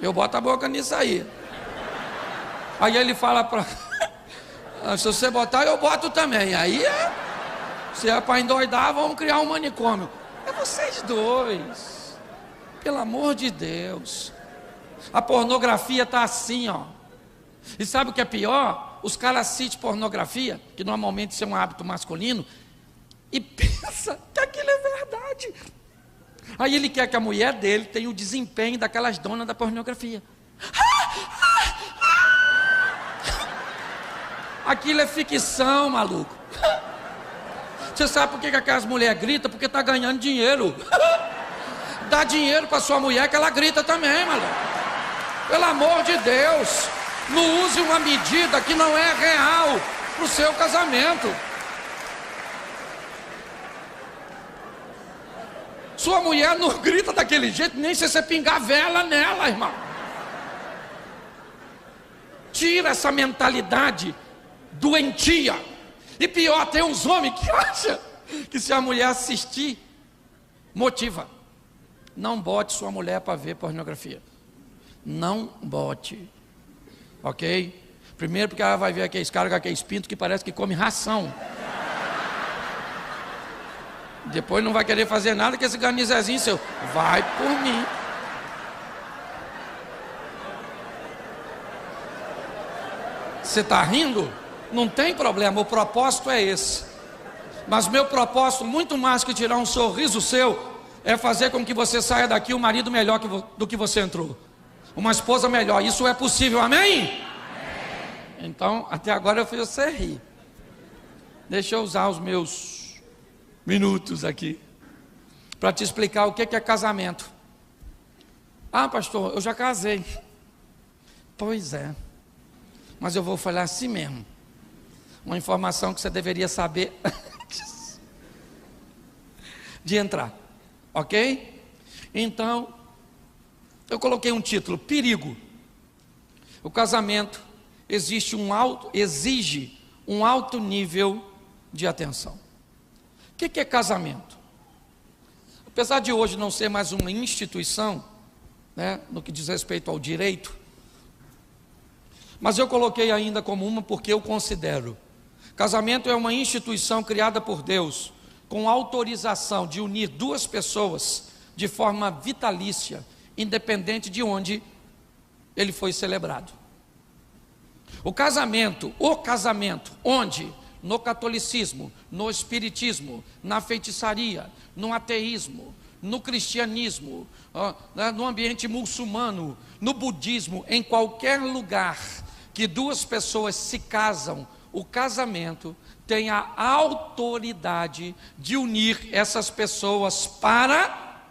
Eu boto a boca nisso aí. Aí ele fala para... Se você botar, eu boto também. Aí se é para endoidar, vamos criar um manicômio. É vocês dois. Pelo amor de Deus. A pornografia está assim, ó. E sabe o que é pior? Os caras assistem pornografia, que normalmente isso é um hábito masculino, e pensa que aquilo é verdade. Aí ele quer que a mulher dele tenha o desempenho daquelas donas da pornografia. Aquilo é ficção, maluco. Você sabe por que aquelas mulheres gritam? Porque está ganhando dinheiro. Dá dinheiro para sua mulher que ela grita também, maluco. Pelo amor de Deus. Não use uma medida que não é real para o seu casamento. Sua mulher não grita daquele jeito, nem se você pingar vela nela, irmão. Tira essa mentalidade doentia. E pior, tem uns homens que acham que se a mulher assistir, motiva. Não bote sua mulher para ver pornografia. Não bote. Ok? Primeiro porque ela vai ver aqueles caras com aqueles pintos que parece que come ração. Depois não vai querer fazer nada que esse ganizezinho seu. Vai por mim. Você está rindo? Não tem problema, o propósito é esse. Mas meu propósito, muito mais que tirar um sorriso seu, é fazer com que você saia daqui um marido melhor do que você entrou. Uma esposa melhor. Isso é possível, amém? Amém. Então, até agora eu fiz você rir. Deixa eu usar os meus minutos aqui para te explicar o que é casamento. Ah, pastor, eu já casei. Pois é. Mas eu vou falar assim mesmo. Uma informação que você deveria saber antes de entrar. Ok? Então, Eu coloquei um título: perigo. O casamento exige um alto nível de atenção. O que é casamento? Apesar de hoje não ser mais uma instituição, né, no que diz respeito ao direito, mas eu coloquei ainda como uma porque eu considero: casamento é uma instituição criada por Deus com autorização de unir duas pessoas de forma vitalícia, independente de onde ele foi celebrado. O casamento, onde? No catolicismo, no espiritismo, na feitiçaria, no ateísmo, no cristianismo, no ambiente muçulmano, no budismo, em qualquer lugar que duas pessoas se casam, o casamento tem a autoridade de unir essas pessoas para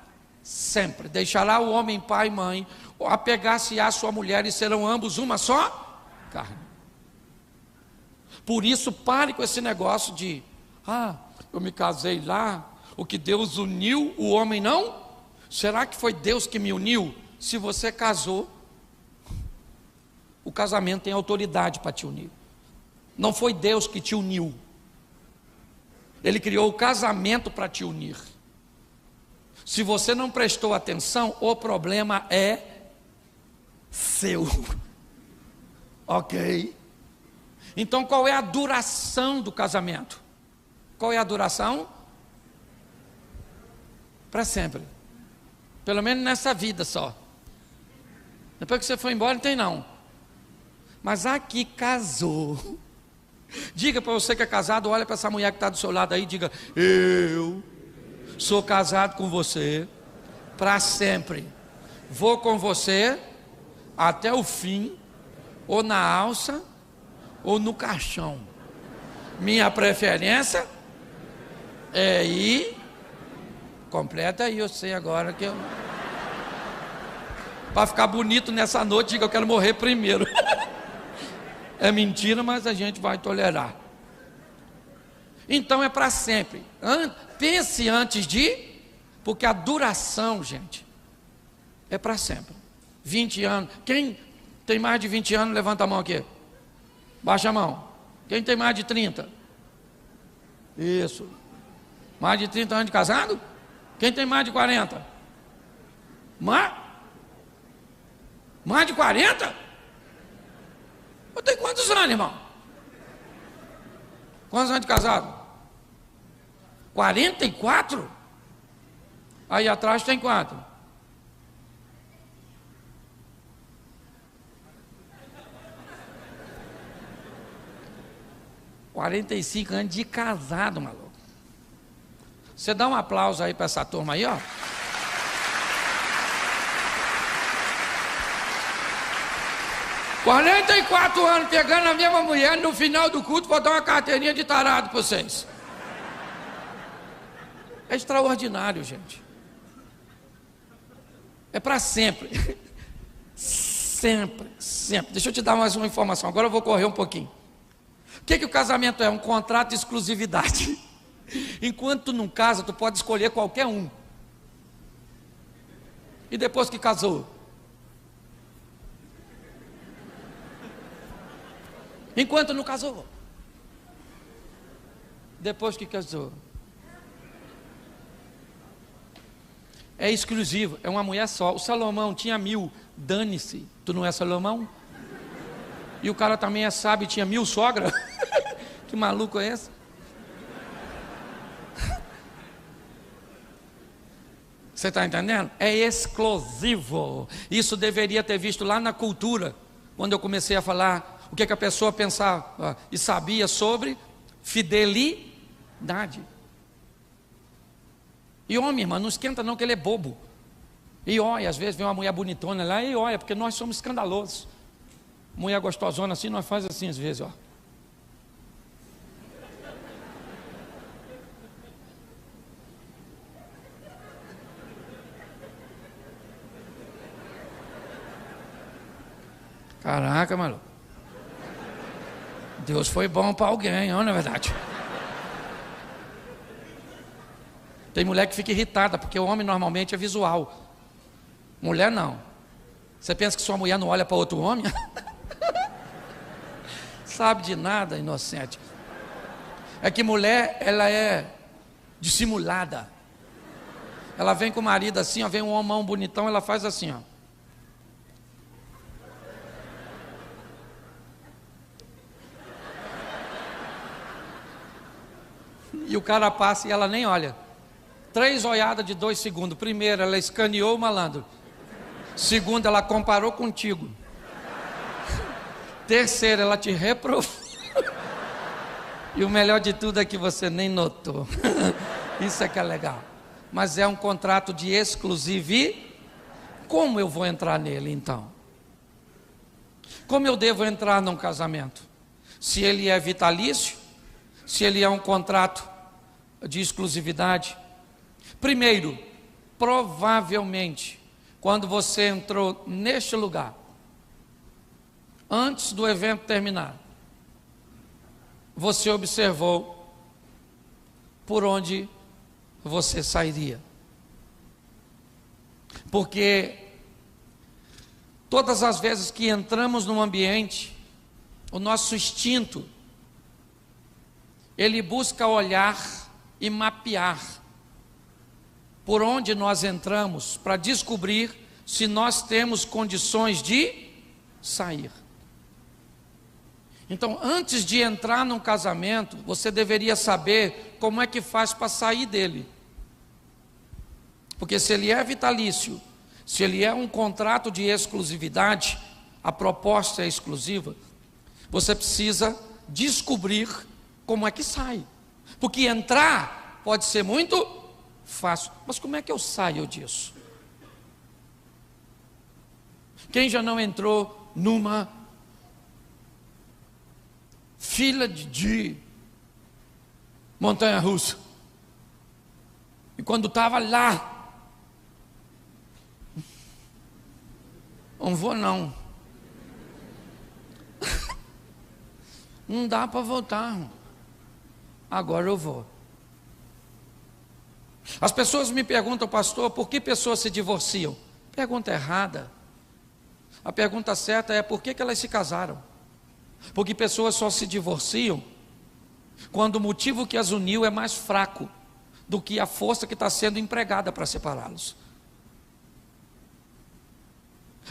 sempre. Deixará o homem pai e mãe, apegar-se à sua mulher e serão ambos uma só carne. Por isso, pare com esse negócio de: eu me casei lá, o que Deus uniu, o homem não? Será que foi Deus que me uniu? Se você casou, o casamento tem autoridade para te unir. Não foi Deus que te uniu. Ele criou o casamento para te unir. Se você não prestou atenção, o problema é seu. Ok? Então, qual é a duração do casamento? Qual é a duração? Para sempre. Pelo menos nessa vida só. Depois que você foi embora, não tem não. Mas aqui casou. Diga para você que é casado, olha para essa mulher que está do seu lado aí e diga: eu sou casado com você para sempre. Vou com você até o fim, ou na alça, ou no caixão. Minha preferência é ir. Completa aí, eu sei agora que eu... Para ficar bonito nessa noite, diga: eu quero morrer primeiro. É mentira, mas a gente vai tolerar. Então é para sempre. Pense antes de... Porque a duração, gente, é para sempre. 20 anos. Quem tem mais de 20 anos, levanta a mão aqui. Baixa a mão. Quem tem mais de 30? Isso. Mais de 30 anos de casado? Quem tem mais de 40? Mais de 40? Eu tenho quantos anos, irmão? Quantos anos de casado? 44? Aí atrás tem quanto? ...45 anos de casado, maluco. Você dá um aplauso aí para essa turma aí, ó. ...44 anos pegando a mesma mulher, no final do culto vou dar uma carteirinha de tarado para vocês. É extraordinário, gente. É para sempre. Sempre, sempre. Deixa eu te dar mais uma informação, agora eu vou correr um pouquinho. O que o casamento é? Um contrato de exclusividade. Enquanto tu não casa, tu pode escolher qualquer um. E depois que casou? Enquanto não casou? Depois que casou? É exclusivo, é uma mulher só. O Salomão tinha 1000, dane-se. Tu não é Salomão? E o cara também é sábio, tinha 1000 sogras. Que maluco é esse? Você está entendendo? É exclusivo. Isso deveria ter visto lá na cultura, quando eu comecei a falar o que a pessoa pensava e sabia sobre fidelidade. E homem, irmão, não esquenta não, que ele é bobo. E olha, às vezes vem uma mulher bonitona lá e olha, porque nós somos escandalosos. Mulher gostosona assim, nós faz assim às vezes, ó. Caraca, maluco. Deus foi bom para alguém, não é verdade? Tem mulher que fica irritada, porque o homem normalmente é visual. Mulher não. Você pensa que sua mulher não olha para outro homem? Sabe de nada, inocente. É que mulher, ela é dissimulada. Ela vem com o marido assim, ó, vem um homão bonitão, ela faz assim, ó. E o cara passa e ela nem olha. 3 olhadas de 2 segundos. Primeiro, ela escaneou o malandro. Segundo, ela comparou contigo. Terceiro, ela te reprovou. E o melhor de tudo é que você nem notou. Isso é que é legal. Mas é um contrato de exclusividade. Como eu vou entrar nele então? Como eu devo entrar num casamento? Se ele é vitalício? Se ele é um contrato de exclusividade? Primeiro, provavelmente, quando você entrou neste lugar, antes do evento terminar, você observou por onde você sairia. Porque todas as vezes que entramos num ambiente, o nosso instinto, ele busca olhar e mapear por onde nós entramos para descobrir se nós temos condições de sair. Então, antes de entrar num casamento, você deveria saber como é que faz para sair dele. Porque se ele é vitalício, se ele é um contrato de exclusividade, a proposta é exclusiva, você precisa descobrir como é que sai. Porque entrar pode ser muito fácil, mas como é que eu saio disso? Quem já não entrou numa fila de montanha-russa? E quando estava lá, não vou não. Não dá para voltar. Agora eu vou. As pessoas me perguntam, pastor, por que pessoas se divorciam? Pergunta errada. A pergunta certa é por que elas se casaram? Porque pessoas só se divorciam quando o motivo que as uniu é mais fraco do que a força que está sendo empregada para separá-los.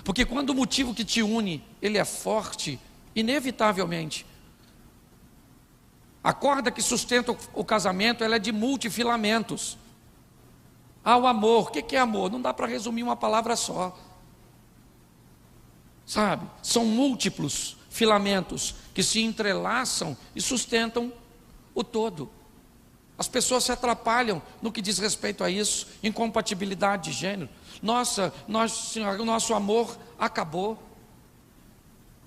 Porque quando o motivo que te une, ele é forte, inevitavelmente, a corda que sustenta o casamento, ela é de multifilamentos. O amor, o que é amor? Não dá para resumir uma palavra só. Sabe? São múltiplos filamentos que se entrelaçam e sustentam o todo. As pessoas se atrapalham no que diz respeito a isso, incompatibilidade de gênero. Nossa, o nosso amor acabou.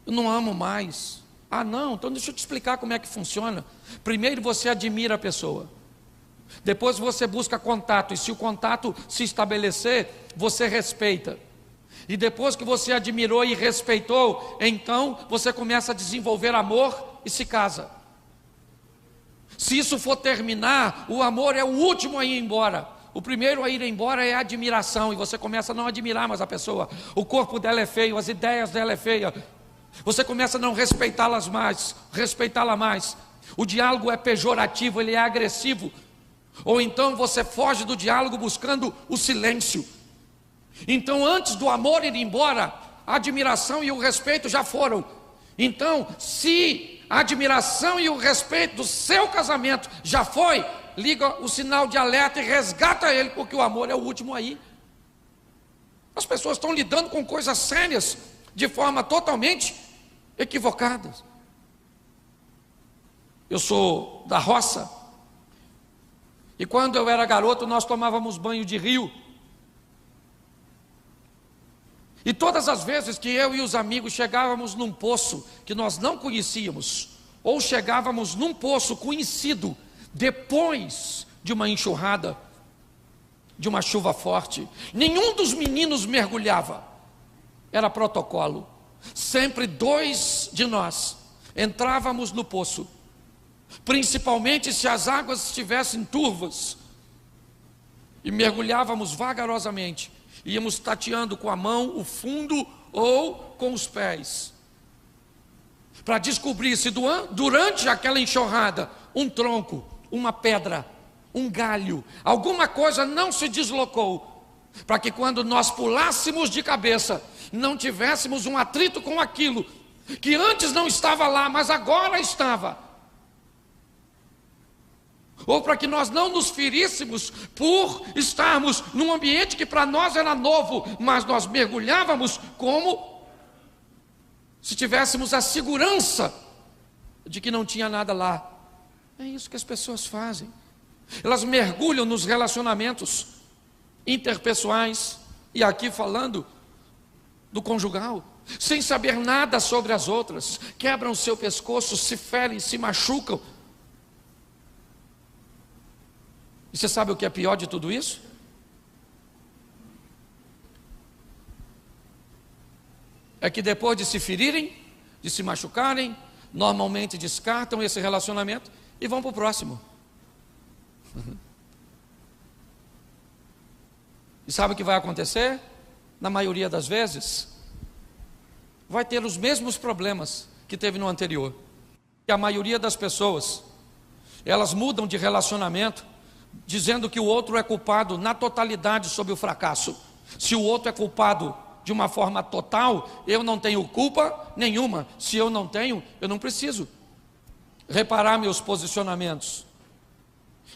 Eu não amo mais. Não, então deixa eu te explicar como é que funciona. Primeiro você admira a pessoa. Depois você busca contato. E se o contato se estabelecer, você respeita. E depois que você admirou e respeitou, então você começa a desenvolver amor e se casa. Se isso for terminar, o amor é o último a ir embora. O primeiro a ir embora é a admiração. E você começa a não admirar mais a pessoa. O corpo dela é feio, as ideias dela é feia. Você começa a não respeitá-la mais. O diálogo é pejorativo, ele é agressivo. Ou então você foge do diálogo buscando o silêncio. Então, antes do amor ir embora, a admiração e o respeito já foram. Então, se a admiração e o respeito do seu casamento já foi, liga o sinal de alerta e resgata ele, porque o amor é o último aí. As pessoas estão lidando com coisas sérias de forma totalmente equivocada. Eu sou da roça, e quando eu era garoto nós tomávamos banho de rio. E todas as vezes que eu e os amigos chegávamos num poço que nós não conhecíamos, ou chegávamos num poço conhecido depois de uma enxurrada, de uma chuva forte, nenhum dos meninos mergulhava. Era protocolo. Sempre 2 de nós entrávamos no poço, principalmente se as águas estivessem turvas, e mergulhávamos vagarosamente. Íamos tateando com a mão o fundo ou com os pés, para descobrir se durante aquela enxurrada, um tronco, uma pedra, um galho, alguma coisa não se deslocou, para que quando nós pulássemos de cabeça, não tivéssemos um atrito com aquilo, que antes não estava lá, mas agora estava. Ou para que nós não nos feríssemos por estarmos num ambiente que para nós era novo, mas nós mergulhávamos como se tivéssemos a segurança de que não tinha nada lá. É isso que as pessoas fazem. Elas mergulham nos relacionamentos interpessoais, e aqui falando do conjugal, sem saber nada sobre as outras, quebram o seu pescoço, se ferem, se machucam. E você sabe o que é pior de tudo isso? É que depois de se ferirem, de se machucarem, normalmente descartam esse relacionamento e vão para o próximo. E sabe o que vai acontecer? Na maioria das vezes, vai ter os mesmos problemas que teve no anterior. E a maioria das pessoas, elas mudam de relacionamento, dizendo que o outro é culpado na totalidade sobre o fracasso. Se o outro é culpado de uma forma total, eu não tenho culpa nenhuma. Se eu não tenho, eu não preciso reparar meus posicionamentos.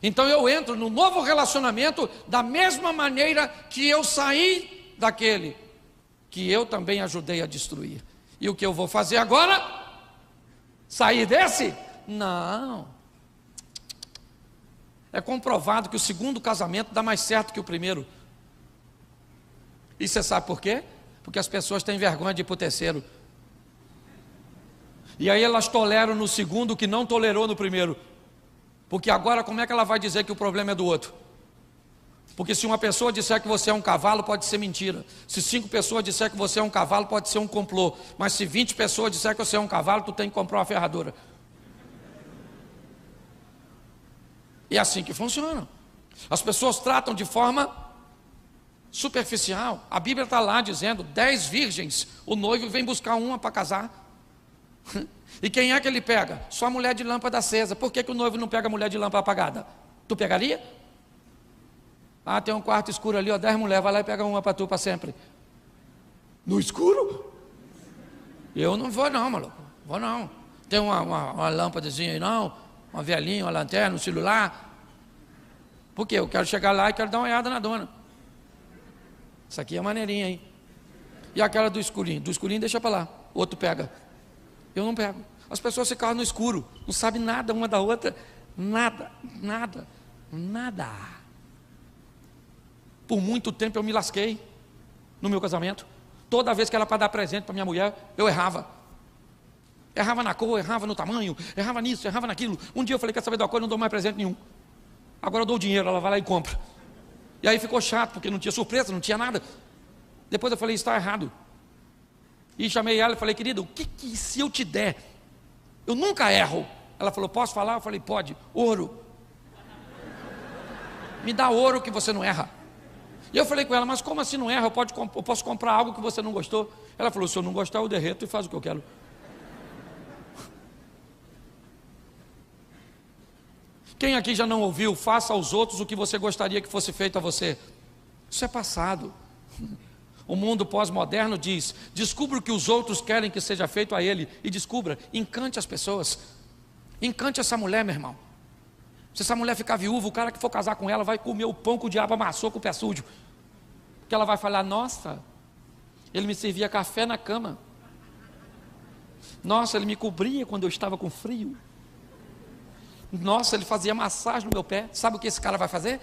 Então eu entro no novo relacionamento da mesma maneira que eu saí daquele que eu também ajudei a destruir. E o que eu vou fazer agora? Sair desse? Não. É comprovado que o segundo casamento dá mais certo que o primeiro. E você sabe por quê? Porque as pessoas têm vergonha de ir para o terceiro. E aí elas toleram no segundo o que não tolerou no primeiro. Porque agora como é que ela vai dizer que o problema é do outro? Porque se uma pessoa disser que você é um cavalo, pode ser mentira. Se 5 pessoas disser que você é um cavalo, pode ser um complô. Mas se 20 pessoas disser que você é um cavalo, tu tem que comprar uma ferradura. E é assim que funciona. As pessoas tratam de forma superficial. A Bíblia está lá dizendo, 10 virgens, o noivo vem buscar uma para casar. E quem é que ele pega? Só a mulher de lâmpada acesa. Por que o noivo não pega a mulher de lâmpada apagada? Tu pegaria? Ah, tem um quarto escuro ali, ó, 10 mulheres, vai lá e pega uma para tu para sempre. No escuro? Eu não vou não, maluco. Vou não. Tem uma lâmpadazinha aí não? Uma velhinha, uma lanterna, um celular. Por quê? Eu quero chegar lá e quero dar uma olhada na dona. Isso aqui é maneirinha, hein? E aquela do escurinho? Do escurinho deixa para lá. O outro pega. Eu não pego. As pessoas ficam no escuro. Não sabem nada uma da outra. Nada, nada, nada. Por muito tempo eu me lasquei no meu casamento. Toda vez que era para dar presente para minha mulher, eu errava. Errava na cor, errava no tamanho, errava nisso, errava naquilo. Um dia eu falei, quer saber da cor, eu não dou mais presente nenhum. Agora eu dou o dinheiro, ela vai lá e compra. E aí ficou chato, porque não tinha surpresa, não tinha nada. Depois eu falei, isso está errado. E chamei ela e falei, querida, o que se eu te der? Eu nunca erro. Ela falou, posso falar? Eu falei, pode. Ouro. Me dá ouro que você não erra. E eu falei com ela, mas como assim não erra? Eu posso comprar algo que você não gostou? Ela falou, se eu não gostar eu derreto e faço o que eu quero. Quem aqui já não ouviu, faça aos outros o que você gostaria que fosse feito a você? Isso é passado. O mundo pós-moderno diz, descubra o que os outros querem que seja feito a ele. E descubra, encante as pessoas. Encante essa mulher, meu irmão. Se essa mulher ficar viúva, o cara que for casar com ela vai comer o pão que o diabo amassou com o pé sujo. Porque ela vai falar, nossa, ele me servia café na cama. Nossa, ele me cobria quando eu estava com frio. Nossa, ele fazia massagem no meu pé. Sabe o que esse cara vai fazer?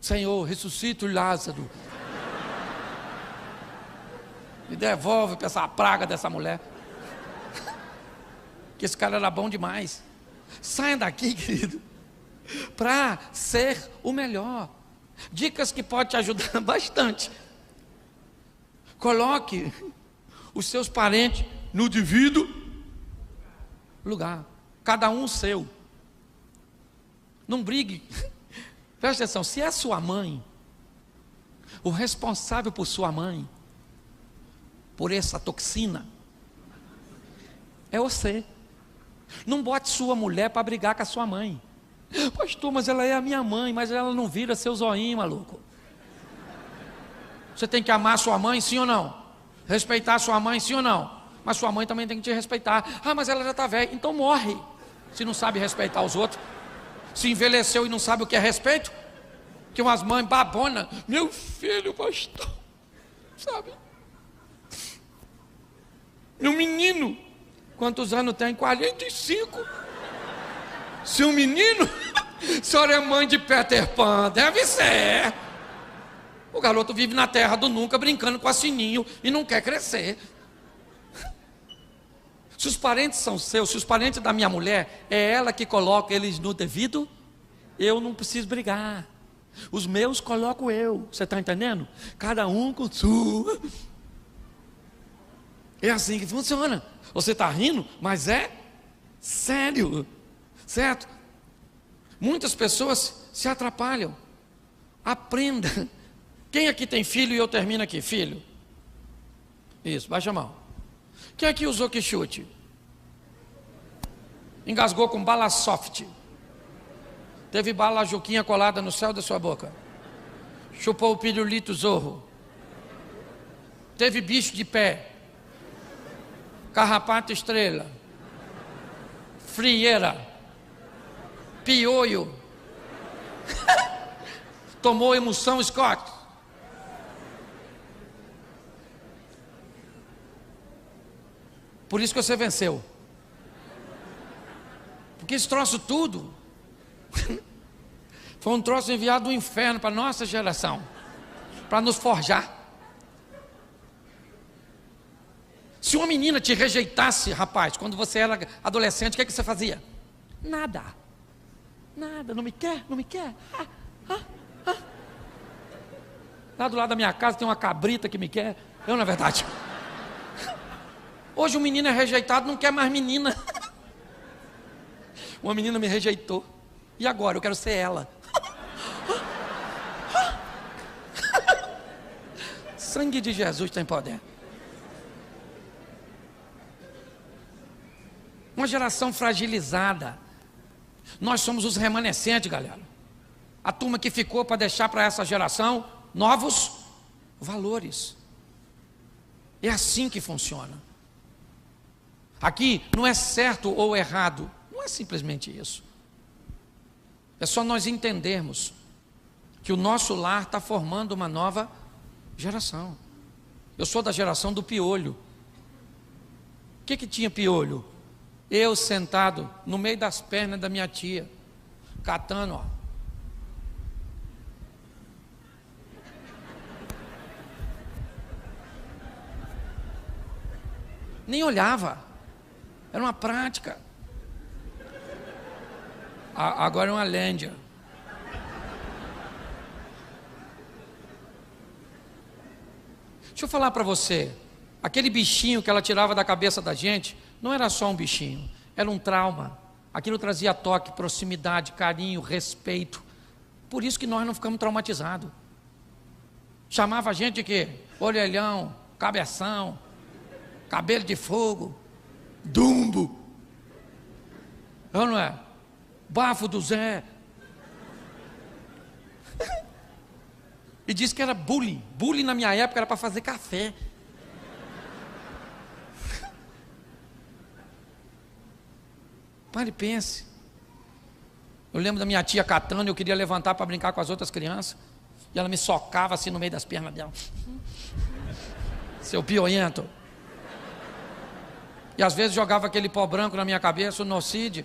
Senhor, ressuscita o Lázaro. Me devolve para essa praga dessa mulher. Que esse cara era bom demais. Saia daqui, querido, para ser o melhor. Dicas que podem te ajudar bastante. Coloque os seus parentes no devido lugar. Cada um o seu. Não brigue. Presta atenção, se é sua mãe, o responsável por sua mãe por essa toxina é você. Não bote sua mulher para brigar com a sua mãe. Pastor, mas ela é a minha mãe, mas ela não vira seu zoinho, maluco. Você tem que amar sua mãe, sim ou não? Respeitar sua mãe, sim ou não? Mas sua mãe também tem que te respeitar. Ah, mas ela já está velha, então morre. Se não sabe respeitar os outros. Se envelheceu e não sabe o que é respeito. Que umas mães babonas. Meu filho, pastor, sabe? Meu menino, quantos anos tem? 45. Seu menino, a senhora é mãe de Peter Pan, deve ser. O garoto vive na terra do nunca, brincando com a sininho e não quer crescer. Se os parentes são seus, se os parentes da minha mulher, é ela que coloca eles no devido, eu não preciso brigar. Os meus coloco eu, você está entendendo? Cada um com sua. É assim que funciona. Você está rindo, mas é sério. Certo? Muitas pessoas se atrapalham. Aprenda. Quem aqui tem filho e eu termino aqui? Filho. Isso, baixa a mão. Quem aqui usou que chute? Engasgou com bala soft. Teve bala juquinha colada no céu da sua boca. Chupou o pirulito zorro. Teve bicho de pé. Carrapato estrela. Frieira. Piolho. Tomou emoção Scott. Por isso que você venceu. Porque esse troço tudo foi um troço enviado do inferno para a nossa geração, para nos forjar. Se uma menina te rejeitasse, rapaz, quando você era adolescente, o que é que você fazia? Nada. Nada, não me quer, não me quer. Lá do lado da minha casa tem uma cabrita que me quer. Eu, na verdade. Hoje o menino é rejeitado, não quer mais menina. Uma menina me rejeitou. E agora? Eu quero ser ela. Sangue de Jesus tem poder. Uma geração fragilizada. Nós somos os remanescentes, galera. A turma que ficou para deixar para essa geração novos valores. É assim que funciona. Aqui não é certo ou errado. Não é simplesmente isso. É só nós entendermos que o nosso lar está formando uma nova geração. Eu sou da geração do piolho. O que tinha piolho? Eu sentado no meio das pernas da minha tia, catando, ó. Nem olhava. Era uma prática. Agora é uma lândia. Deixa eu falar para você. Aquele bichinho que ela tirava da cabeça da gente, não era só um bichinho, era um trauma. Aquilo trazia toque, proximidade, carinho, respeito. Por isso que nós não ficamos traumatizados. Chamava a gente de quê? Orelhão, cabeção, cabelo de fogo, dumbo. Não é? Bafo do Zé. E disse que era bullying. Bullying na minha época era para fazer café. Pare e pense. Eu lembro da minha tia catando, eu queria levantar para brincar com as outras crianças. E ela me socava assim no meio das pernas dela. Seu pioento. E às vezes jogava aquele pó branco na minha cabeça, o nocide.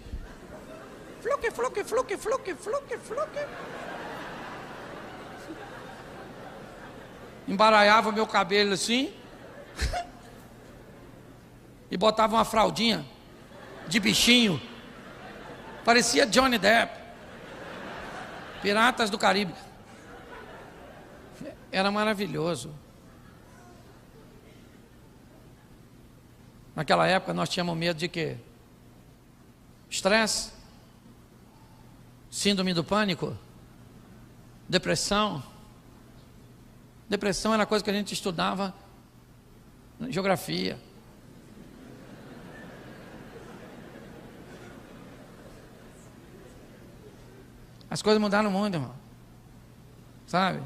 Fluque, fluque, fluque, fluque, fluque, fluque. Embaralhava meu cabelo assim. E botava uma fraldinha de bichinho. Parecia Johnny Depp. Piratas do Caribe. Era maravilhoso. Naquela época nós tínhamos medo de quê? Estresse, síndrome do pânico, depressão. Depressão era coisa que a gente estudava Geografia. As coisas mudaram muito, irmão. Sabe?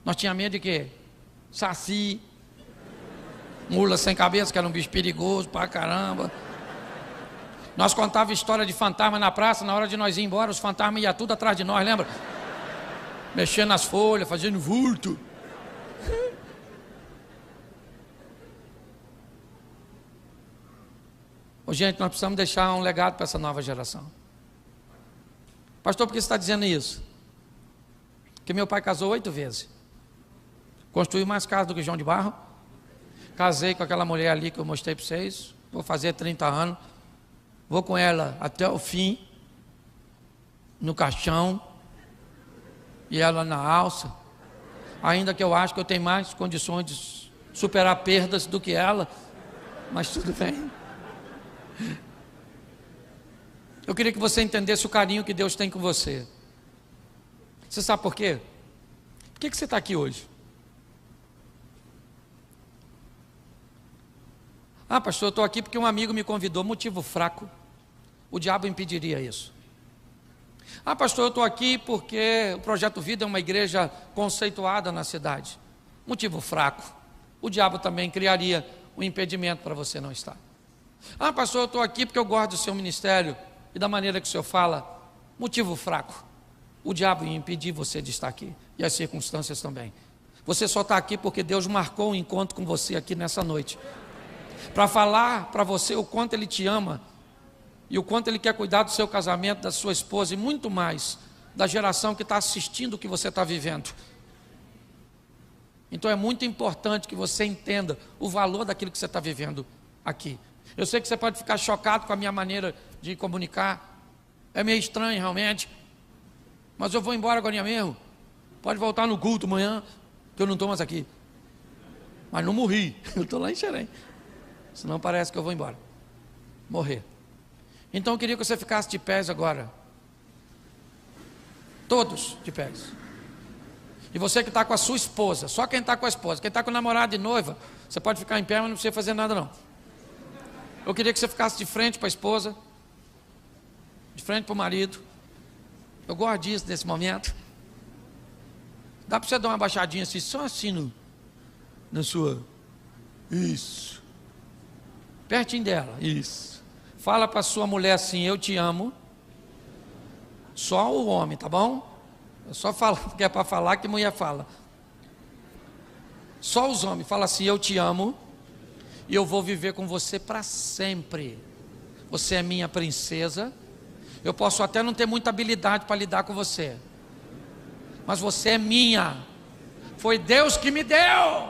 Nós tínhamos medo de quê? Saci, mula sem cabeça, que era um bicho perigoso pra caramba. Nós contávamos história de fantasma na praça, na hora de nós ir embora, os fantasmas iam tudo atrás de nós, lembra? Mexendo nas folhas, fazendo vulto. Ô, gente, nós precisamos deixar um legado para essa nova geração. Pastor, por que você está dizendo isso? Porque meu pai casou 8 vezes. Construiu mais casa do que João de Barro. Casei com aquela mulher ali que eu mostrei para vocês. Vou fazer 30 anos. Vou com ela até o fim. No caixão. E ela na alça. Ainda que eu acho que eu tenho mais condições de superar perdas do que ela. Mas tudo bem. Eu queria que você entendesse o carinho que Deus tem com você. Você sabe por quê? Por que você está aqui hoje? Ah, pastor, eu estou aqui porque um amigo me convidou. Motivo fraco. O diabo impediria isso. Ah, pastor, eu estou aqui porque o Projeto Vida é uma igreja conceituada na cidade. Motivo fraco. O diabo também criaria um impedimento para você não estar. Ah, pastor, eu estou aqui porque eu gosto do seu ministério e da maneira que o senhor fala. Motivo fraco. O diabo ia impedir você de estar aqui. E as circunstâncias também. Você só está aqui porque Deus marcou um encontro com você aqui nessa noite. Para falar para você o quanto Ele te ama. E o quanto Ele quer cuidar do seu casamento, da sua esposa. E muito mais da geração que está assistindo o que você está vivendo. Então é muito importante que você entenda o valor daquilo que você está vivendo aqui. Eu sei que você pode ficar chocado com a minha maneira de comunicar. É meio estranho realmente. Mas eu vou embora agora mesmo. Pode voltar no culto amanhã, que eu não estou mais aqui. Mas não morri. Eu estou lá em Xerém. Senão parece que eu vou embora. Morrer. Então eu queria que você ficasse de pés agora. Todos de pés. E você que está com a sua esposa. Só quem está com a esposa. Quem está com o namorado e noiva, você pode ficar em pé, mas não precisa fazer nada não. Eu queria que você ficasse de frente para a esposa. De frente para o marido. Eu gosto disso nesse momento. Dá para você dar uma baixadinha assim, só assim na sua. Isso. Pertinho dela, isso. Fala para sua mulher assim, eu te amo. Só o homem, tá bom? Eu só falo porque é para falar que mulher fala. Só os homens, fala assim, eu te amo. E eu vou viver com você para sempre. Você é minha princesa. Eu posso até não ter muita habilidade para lidar com você. Mas você é minha. Foi Deus que me deu.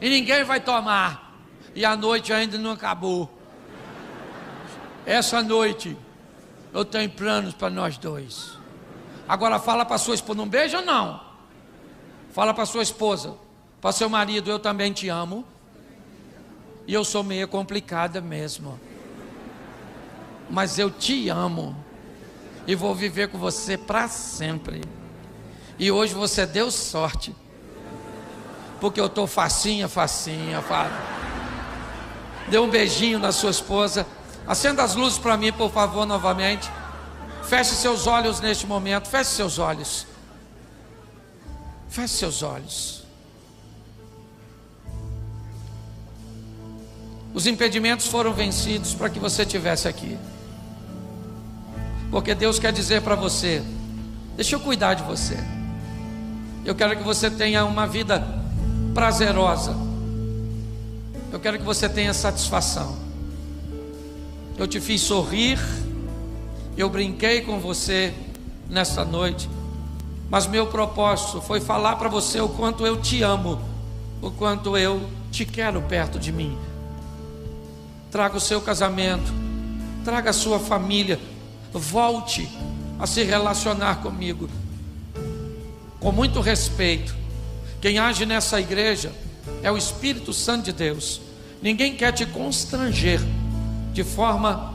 E ninguém vai tomar. E a noite ainda não acabou. Essa noite eu tenho planos para nós dois. Agora fala para sua esposa, não beija não. Fala para sua esposa, para seu marido, eu também te amo. E eu sou meio complicada mesmo. Mas eu te amo. E vou viver com você para sempre. E hoje você deu sorte. Porque eu estou facinha. Dê um beijinho na sua esposa. Acenda as luzes para mim, por favor, novamente. Feche seus olhos neste momento. Feche seus olhos. Feche seus olhos. Os impedimentos foram vencidos para que você estivesse aqui. Porque Deus quer dizer para você, deixa eu cuidar de você. Eu quero que você tenha uma vida prazerosa. Eu quero que você tenha satisfação. Eu te fiz sorrir. Eu brinquei com você nesta noite. Mas meu propósito foi falar para você o quanto eu te amo. O quanto eu te quero perto de mim. Traga o seu casamento. Traga a sua família. Volte a se relacionar comigo. Com muito respeito. Quem age nessa igreja é o Espírito Santo de Deus. Ninguém quer te constranger de forma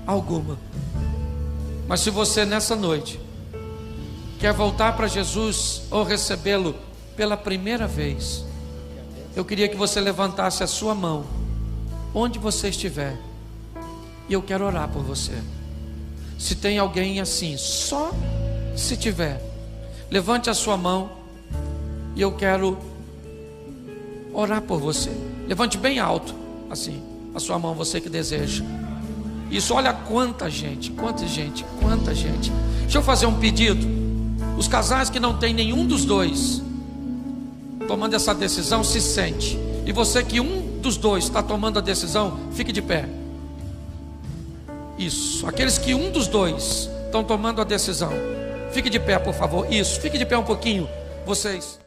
alguma. Mas se você nessa noite quer voltar para Jesus ou recebê-lo pela primeira vez, eu queria que você levantasse a sua mão, onde você estiver, e eu quero orar por você. Se tem alguém assim, só se tiver, levante a sua mão, e eu quero orar por você. Levante bem alto, assim, a sua mão, você que deseja. Isso, olha quanta gente. Deixa eu fazer um pedido. Os casais que não tem nenhum dos dois tomando essa decisão, se sente. E você que um dos dois está tomando a decisão, fique de pé. Isso, aqueles que um dos dois estão tomando a decisão, fique de pé, por favor. Isso, fique de pé um pouquinho, vocês.